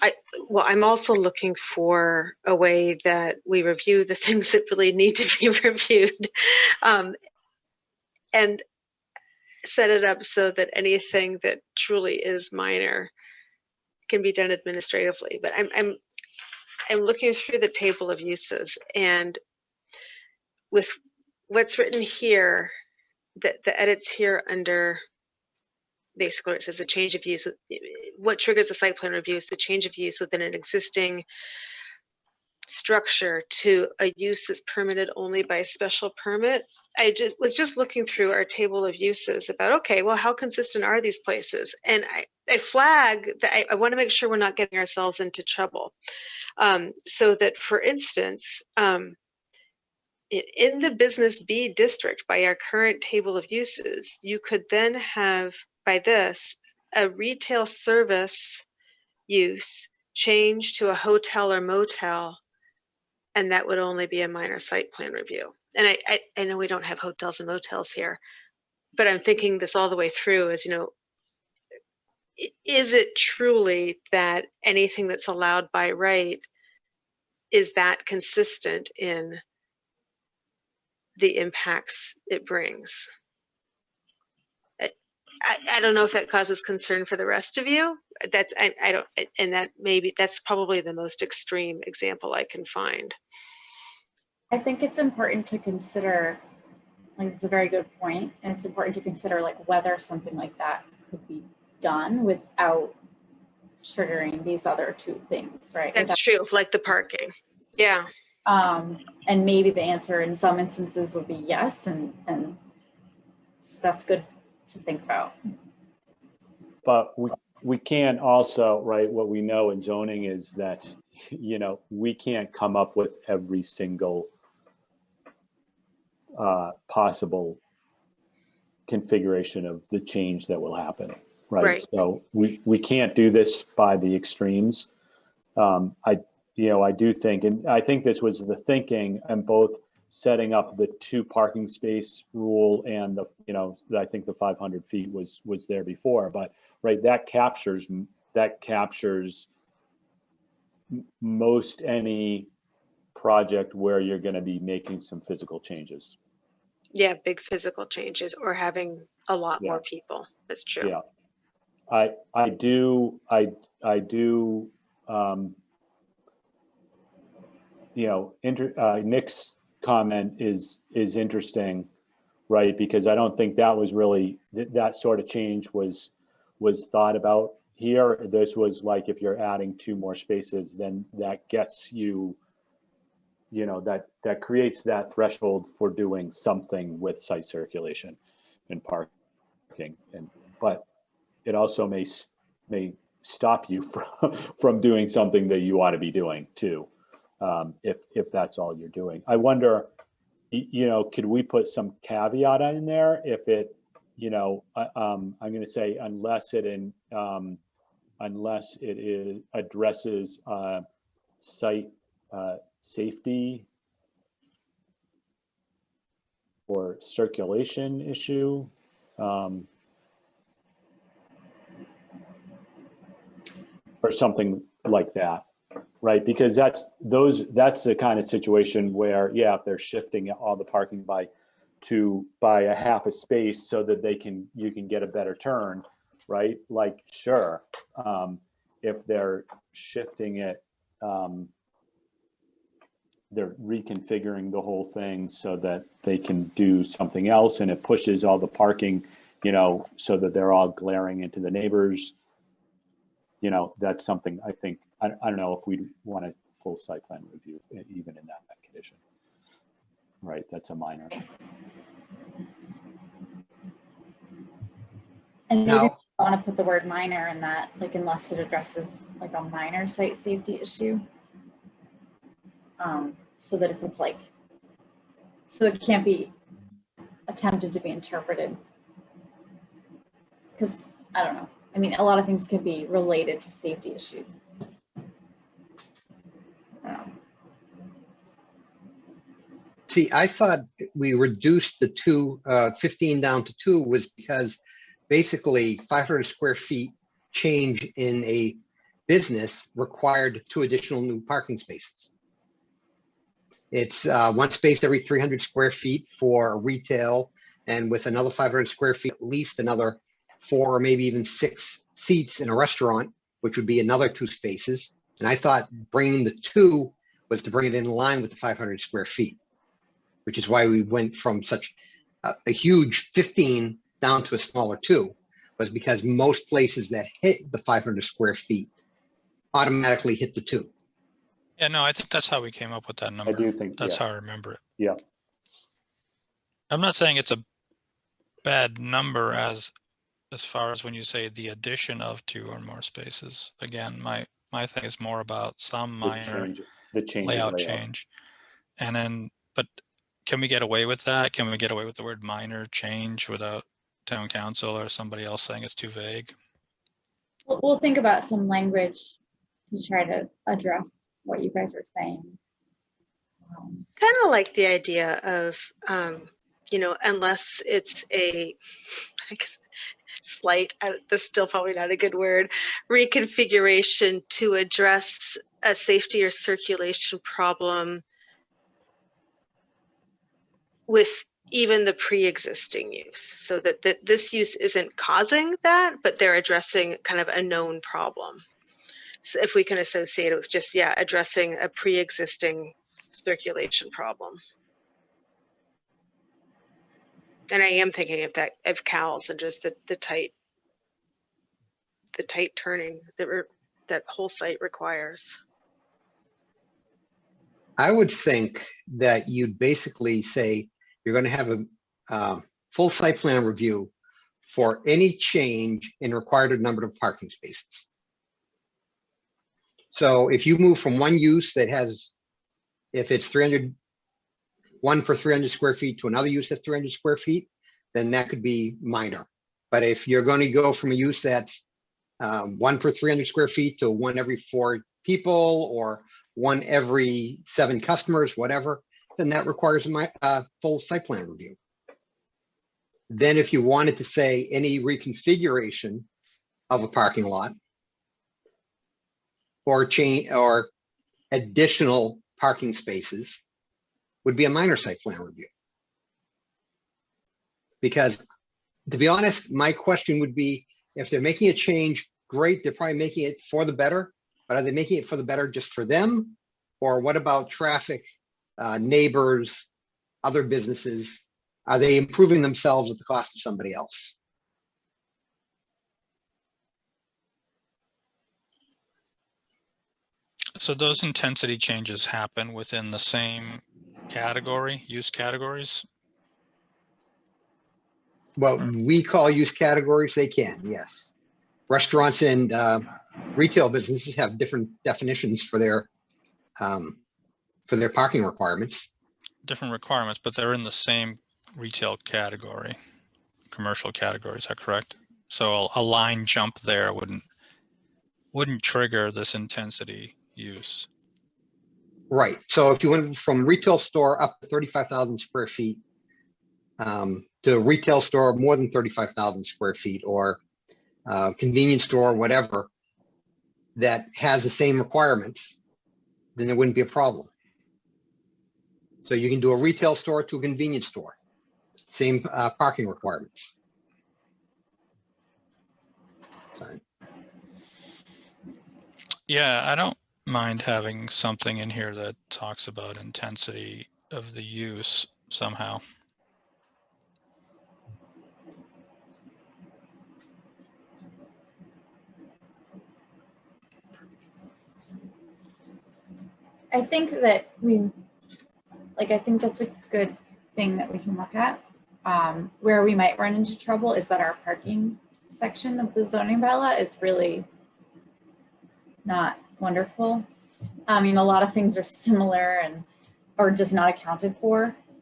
looking for a way that we review the things that really need to be reviewed, and set it up so that anything that truly is minor can be done administratively. But I'm looking through the table of uses, and with what's written here, the edits here under basically where it says a change of use. What triggers a site plan review is the change of use within an existing structure to a use that's permitted only by a special permit. I was just looking through our table of uses about, okay, well, how consistent are these places? And I flag that I want to make sure we're not getting ourselves into trouble. So that, for instance, in the business B district, by our current table of uses, you could then have, by this, a retail service use change to a hotel or motel, and that would only be a minor site plan review. And I know we don't have hotels and motels here, but I'm thinking this all the way through as, is it truly that anything that's allowed by right is that consistent in the impacts it brings? I don't know if that causes concern for the rest of you. I don't, and that's probably the most extreme example I can find. I think it's important to consider, like, it's a very good point, and it's important to consider like whether something like that could be done without triggering these other 2 things, right? That's true, like the parking. Yeah. And maybe the answer in some instances would be yes, and so that's good to think about. But we can't also, right, what we know in zoning is that, we can't come up with every single possible configuration of the change that will happen, right? So we can't do this by the extremes. I do think, and I think this was the thinking, and both setting up the 2 parking space rule and I think the 500 feet was there before, but right, that captures most any project where you're going to be making some physical changes. Yeah, big physical changes or having a lot more people. That's true. Yeah, I do. Nick's comment is interesting, right? Because I don't think that was really that sort of change was thought about here. This was like, if you're adding 2 more spaces, then that gets you, that creates that threshold for doing something with site circulation and parking. But it also may stop you from doing something that you ought to be doing too, if that's all you're doing. I wonder, could we put some caveat in there if it, I'm going to say unless it addresses site safety or circulation issue. Or something like that, right? Because that's the kind of situation where, if they're shifting all the parking by a half a space so that you can get a better turn, right? Like, sure, if they're shifting it, they're reconfiguring the whole thing so that they can do something else, and it pushes all the parking, so that they're all glaring into the neighbors. That's something I think, I don't know if we'd want a full site plan review, even in that condition. Right, that's a minor. And maybe Now- I want to put the word minor in that, like, unless it addresses like a minor site safety issue. So that if it's like, so it can't be attempted to be interpreted. Because I don't know. I mean, a lot of things can be related to safety issues. I don't know. See, I thought we reduced the 15 down to 2 was because basically 500 square feet change in a business required 2 additional new parking spaces. It's 1 space every 300 square feet for retail, and with another 500 square feet, at least another 4 or maybe even 6 seats in a restaurant, which would be another 2 spaces. And I thought bringing the 2 was to bring it in line with the 500 square feet, which is why we went from such a huge 15 down to a smaller 2, was because most places that hit the 500 square feet automatically hit the 2. Yeah, no, I think that's how we came up with that number. I do think That's yes. how I remember it. Yeah. I'm not saying it's a bad number as far as when you say the addition of 2 or more spaces. Again, my thing is more about some minor The change layout change. And then, but can we get away with that? Can we get away with the word minor change without town council or somebody else saying it's too vague? We'll think about some language to try to address what you guys are saying. Kind of like the idea of, unless it's a, I guess, slight, that's still probably not a good word, reconfiguration to address a safety or circulation problem with even the pre-existing use, so that this use isn't causing that, but they're addressing kind of a known problem. So if we can associate it with just, addressing a pre-existing circulation problem. And I am thinking of that, of cows and just the tight turning that whole site requires. I would think that you'd basically say you're going to have a full site plan review for any change in required number of parking spaces. So if you move from one use that has, if it's 1 for 300 square feet to another use that's 300 square feet, then that could be minor. But if you're going to go from a use that's 1 per 300 square feet to 1 every 4 people, or 1 every 7 customers, whatever, then that requires a full site plan review. Then if you wanted to say any reconfiguration of a parking lot or change or additional parking spaces would be a minor site plan review. Because to be honest, my question would be, if they're making a change, great, they're probably making it for the better, but are they making it for the better just for them? Or what about traffic, neighbors, other businesses? Are they improving themselves at the cost of somebody else? So those intensity changes happen within the same category, use categories? What we call use categories, they can, yes. Restaurants and retail businesses have different definitions for their parking requirements. Different requirements, but they're in the same retail category, commercial category, is that correct? So a line jump there wouldn't trigger this intensity use. Right. So if you went from retail store up to 35,000 square feet to a retail store more than 35,000 square feet, or convenience store, whatever, that has the same requirements, then there wouldn't be a problem. So you can do a retail store to a convenience store, same parking requirements. So, Yeah, mind having something in here that talks about intensity of the use somehow. I think that I think that's a good thing that we can look at. Where we might run into trouble is that our parking section of the zoning bylaw is really not wonderful. I mean, a lot of things are similar or just not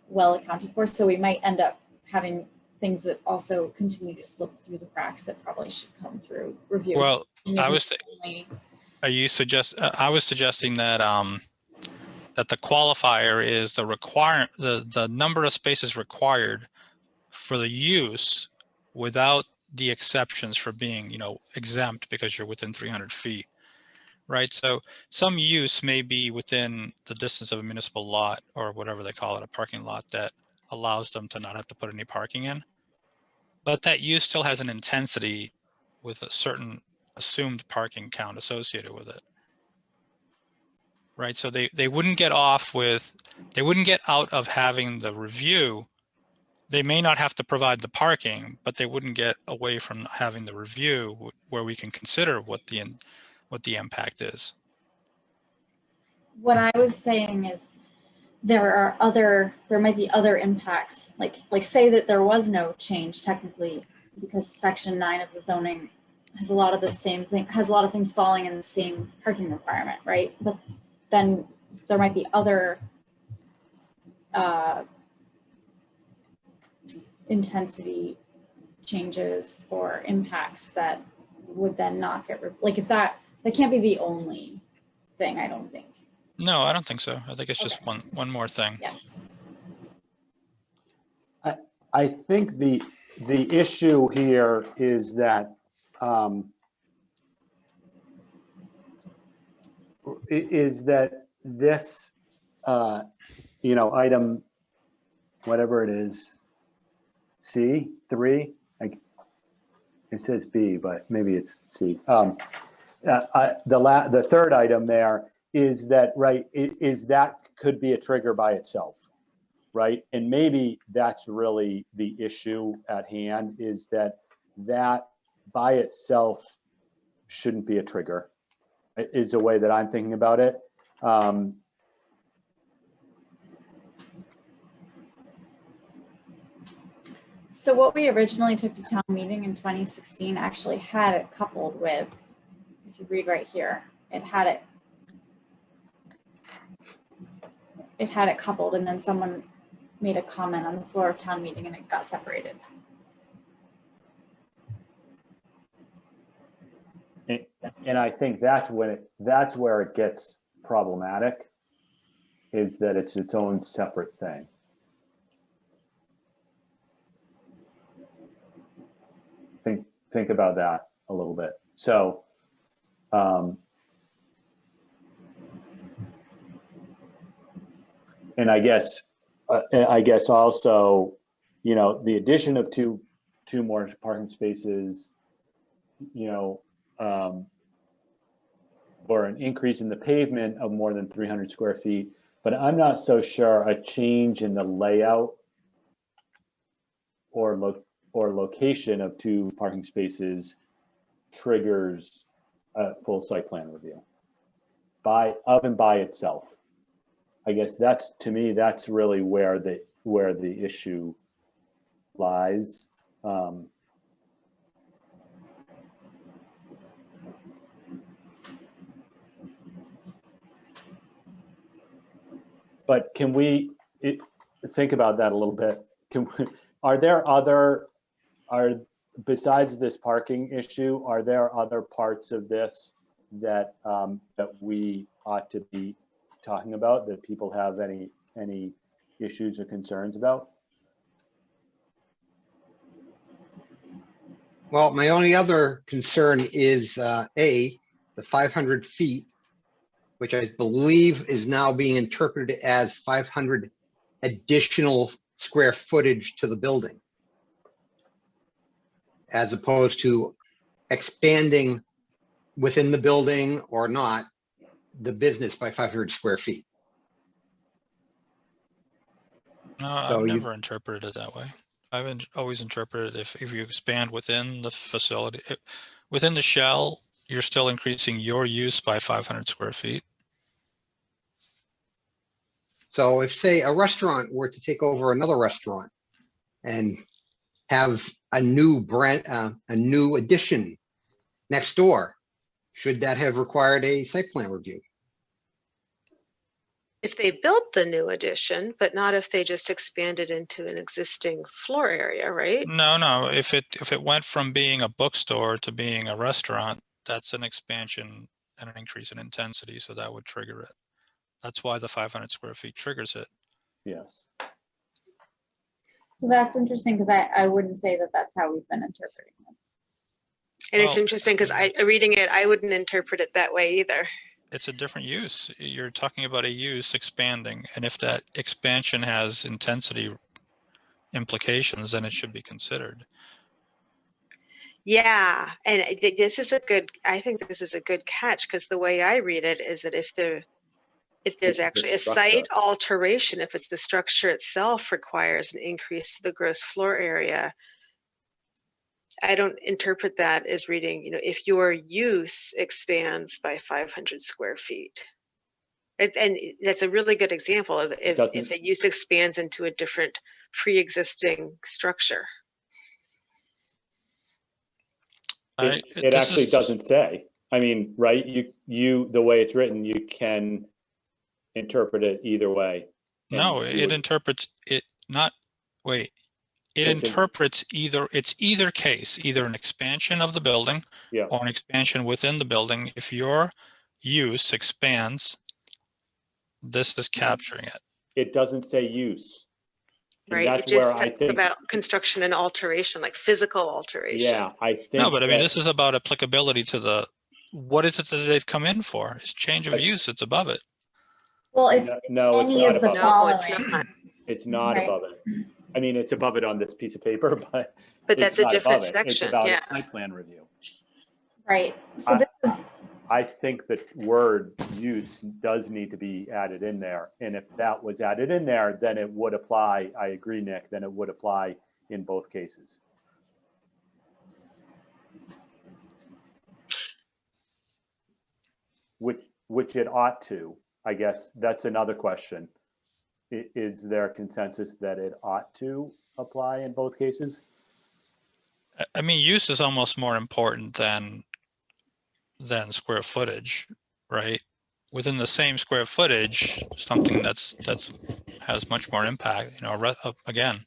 well accounted for. So we might end up having things that also continue to slip through the cracks that probably should come through review. Well, I was suggesting that that the qualifier is the number of spaces required for the use without the exceptions for being, you know, exempt because you're within 300 feet, right? So some use may be within the distance of a municipal lot or whatever they call it, a parking lot that allows them to not have to put any parking in. But that use still has an intensity with a certain assumed parking count associated with it. Right, so they wouldn't get out of having the review. They may not have to provide the parking, but they wouldn't get away from having the review where we can consider what the impact is. What I was saying is there might be other impacts, like say that there was no change technically because section 9 of the zoning has a lot of things falling in the same parking requirement, right? But then there might be other intensity changes or impacts that would then not get, like if that can't be the only thing, I don't think. No, I don't think so. I think it's just one more thing. Yeah. I think the issue here is that this you know, item, whatever it is, C3, like it says B, but maybe it's C. The third item there is that, right, is that could be a trigger by itself, right? And maybe that's really the issue at hand, is that by itself shouldn't be a trigger, is the way that I'm thinking about it. So what we originally took to town meeting in 2016 actually had it coupled with, if you read right here, it had it coupled, and then someone made a comment on the floor of town meeting and it got separated. And I think that's where it gets problematic, is that it's its own separate thing. Think about that a little bit. So, and I guess also, you know, the addition of two more parking spaces, you know, or an increase in the pavement of more than 300 square feet, but I'm not so sure a change in the layout or location of 2 parking spaces triggers a full site plan review by itself. I guess that's, to me, that's really where the issue lies. But can we think about that a little bit? Besides this parking issue, are there other parts of this that we ought to be talking about, that people have any issues or concerns about? Well, my only other concern is the 500 feet, which I believe is now being interpreted as 500 additional square footage to the building, as opposed to expanding within the building or not. the business by 500 square feet. No, So I've you- never interpreted it that way. I've always interpreted if you expand within the facility, within the shell, you're still increasing your use by 500 square feet. So if, say, a restaurant were to take over another restaurant and have a new brand, a new addition next door, should that have required a site plan review? If they built the new addition, but not if they just expanded into an existing floor area, right? No. If it went from being a bookstore to being a restaurant, that's an expansion and an increase in intensity, so that would trigger it. That's why the 500 square feet triggers it. Yes. So that's interesting because I wouldn't say that that's how we've been interpreting this. And it's Well, interesting because reading it, I wouldn't interpret it that way either. It's a different use. You're talking about a use expanding, and if that expansion has intensity implications, then it should be considered. Yeah, and I think this is a good catch because the way I read it is that if there's It's the actually a structure. site alteration, if it's the structure itself requires an increase to the gross floor area, I don't interpret that as reading, if your use expands by 500 square feet. And that's a really good example of if a use expands into a different pre-existing structure. It actually doesn't say. I mean, right? You the way it's written, you can interpret it either way. No, it interprets it not. Wait, it interprets it's either case, either an expansion of the building or an expansion within the building. If your use expands, this is capturing it. It doesn't say use. And right, it just talks about construction and alteration, like physical alteration. Yeah, I think. No, but I mean, this is about applicability to what is it that they've come in for? It's change of use. It's above it. Well, it's no, it's any not of the above following. It's not. It's not above it. I mean, it's above it on this piece of paper, but that's a different section. It's about site plan review. Right. So this is. I think the word use does need to be added in there. And if that was added in there, then it would apply. I agree, Nick, then it would apply in both cases. Which it ought to. I guess that's another question. Is there consensus that it ought to apply in both cases? I mean, use is almost more important than square footage, right? Within the same square footage, something that's has much more impact. Again,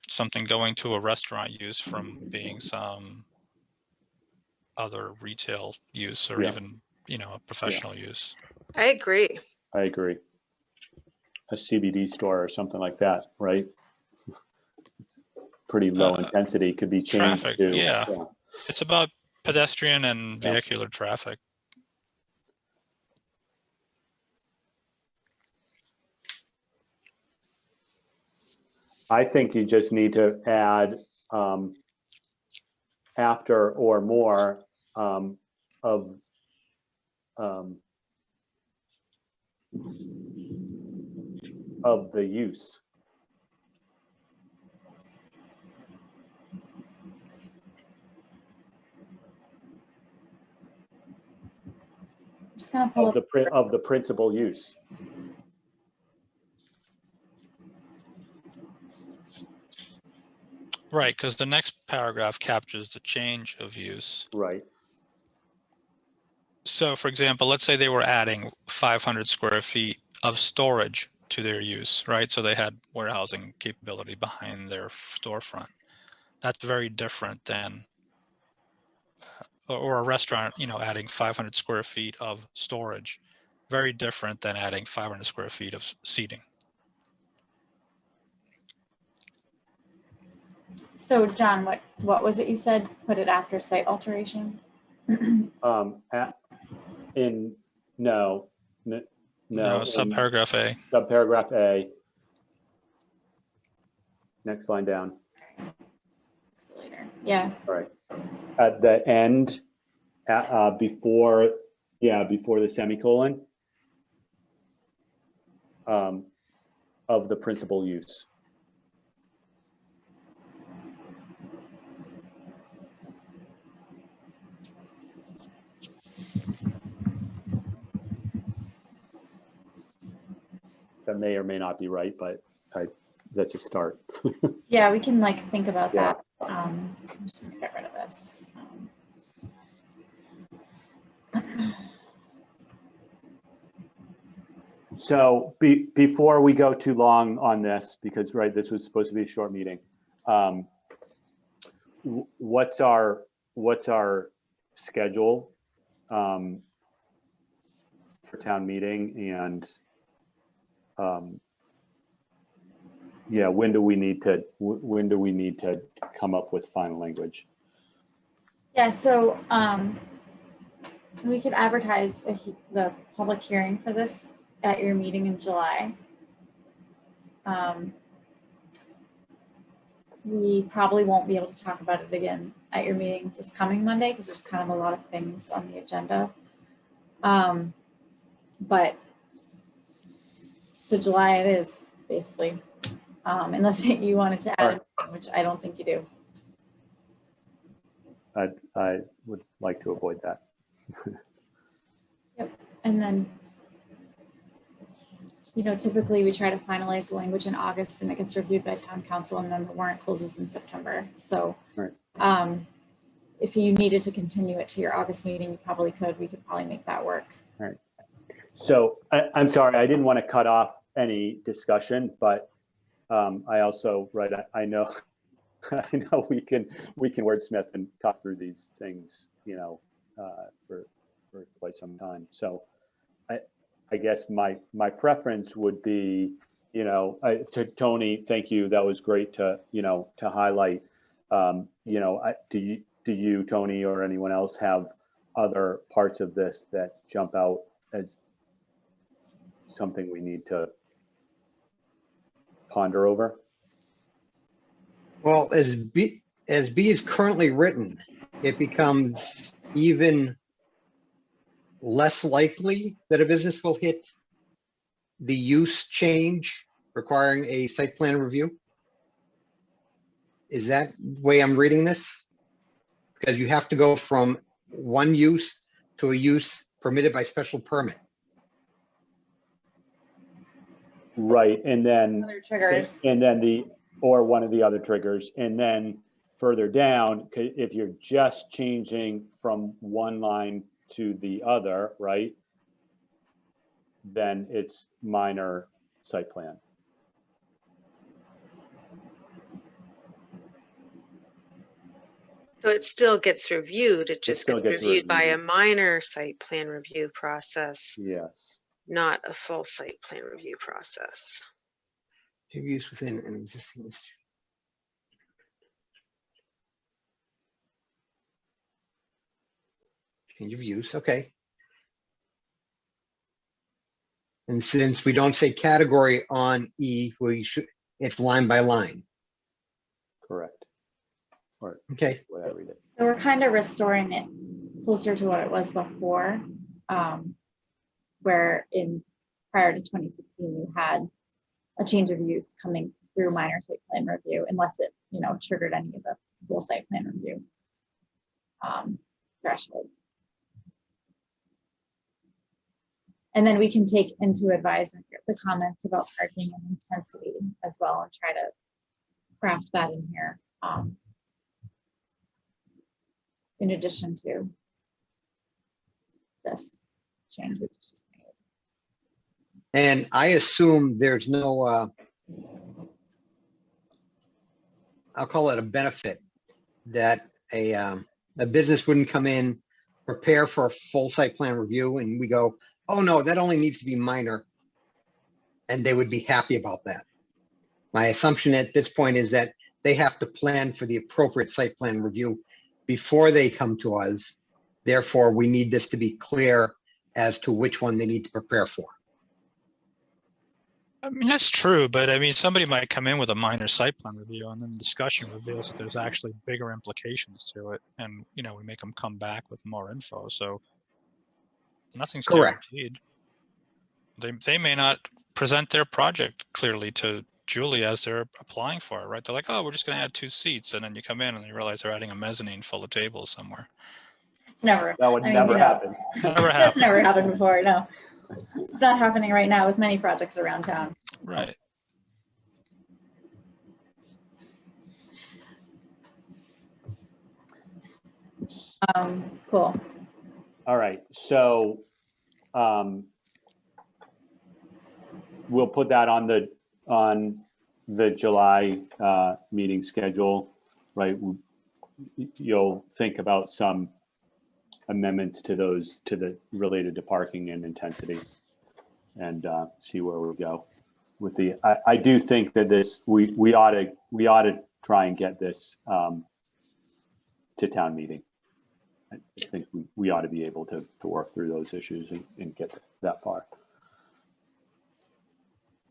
something going to a restaurant use from being some other retail use or even a professional use. I agree. A CBD store or something like that, right? It's pretty low intensity, could be changed traffic, to. yeah. It's about pedestrian and vehicular traffic. I think you just need to add after or more of the use. I'm just gonna pull of the principal use. Right, because the next paragraph captures the change of use. Right. So, for example, let's say they were adding 500 square feet of storage to their use, right? So they had warehousing capability behind their storefront. That's very different than, or a restaurant, adding 500 square feet of storage. Very different than adding 500 square feet of seating. So John, what was it you said? Put it after site alteration? No, subparagraph A. Subparagraph A. Next line down. Later. Yeah. All right. At the end, before Yeah, before the semicolon. Of the principal use. That may or may not be right, but that's a start. Yeah, we can like think about Yeah. that. I'm just gonna get rid of this. So before we go too long on this, because right, this was supposed to be a short meeting. What's our schedule for town meeting, and yeah, when do we need to come up with final language? Yeah, so we could advertise the public hearing for this at your meeting in July. We probably won't be able to talk about it again at your meeting this coming Monday because there's kind of a lot of things on the agenda. But so July it is basically, unless you wanted to add, which I don't think you do. I would like to avoid that. Yep, and then, you know, typically we try to finalize the language in August and it gets reviewed by town council and then the warrant closes in September. So right. If you needed to continue it to your August meeting, you probably could. We could probably make that work. All right. So I'm sorry, I didn't want to cut off any discussion, but I also, right, I know I know we can wordsmith and talk through these things, you know, for quite some time. So I guess my preference would be, you know, to Tony, thank you. That was great to, you know, to highlight. You know, do you, Tony, or anyone else have other parts of this that jump out as something we need to ponder over? Well, as B is currently written, it becomes even less likely that a business will hit the use change requiring a site plan review. Is that the way I'm reading this? Because you have to go from one use to a use permitted by special permit. Right, and then Other triggers. and then or one of the other triggers, and then further down, if you're just changing from one line to the other, right, then it's minor site plan. So it still gets reviewed. It just still gets gets reviewed by a reviewed. minor site plan review process, Yes. not a full site plan review process. To use within an existing. Change of use, okay. And since we don't say category on E, it's line by line. Correct. Or Okay. the way I read it. So we're kind of restoring it closer to what it was before, where prior to 2016, you had a change of use coming through minor site plan review, unless it, you know, triggered any of the full site plan review thresholds. And then we can take into advisement the comments about parking and intensity as well and try to craft that in here. In addition to this change we just made. And I assume there's no, I'll call it a benefit that a business wouldn't come in, prepare for a full site plan review, and we go, oh no, that only needs to be minor. And they would be happy about that. My assumption at this point is that they have to plan for the appropriate site plan review before they come to us. Therefore, we need this to be clear as to which one they need to prepare for. I mean, that's true, but I mean, somebody might come in with a minor site plan review and then the discussion reveals that there's actually bigger implications to it. And, you know, we make them come back with more info. So, Nothing's Correct. guaranteed. They may not present their project clearly to Julie as they're applying for it, right? They're like, oh, we're just going to add 2 seats. And then you come in and you realize they're adding a mezzanine full of tables somewhere. It's never. That would I mean, never you know, happen. Never That's happened. never happened before, no. It's not happening right now with many projects around town. Right. Cool. All right, so we'll put that on the July meeting schedule, right? You'll think about some amendments to those, to the related to parking and intensity, and see where we go with the. I do think that this we ought to try and get this to town meeting. I think we ought to be able to work through those issues and get that far.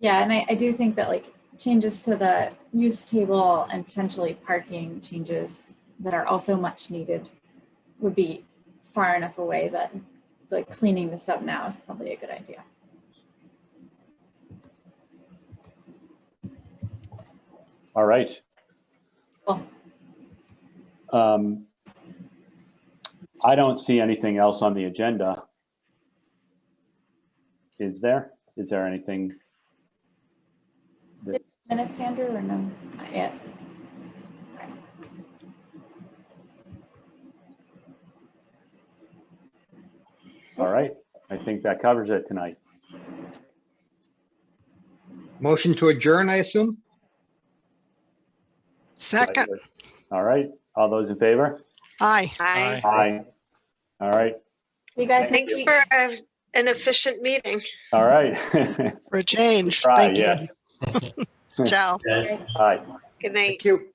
Yeah, and I do think that like changes to the use table and potentially parking changes that are also much needed would be far enough away that like cleaning this up now is probably a good idea. All right. Cool. I don't see anything else on the agenda. Is there? Is there anything? That's... Minutes, Andrew, or no? Not yet. Okay. All right. I think that covers it tonight. Motion to adjourn, I assume? Second. All right. All those in favor? Aye. Aye. Aye. All right. See you guys next Thanks week. for an efficient meeting. All right. For a change. Try, Thank you. yes. Ciao. Yes. All right. Good night. Thank you.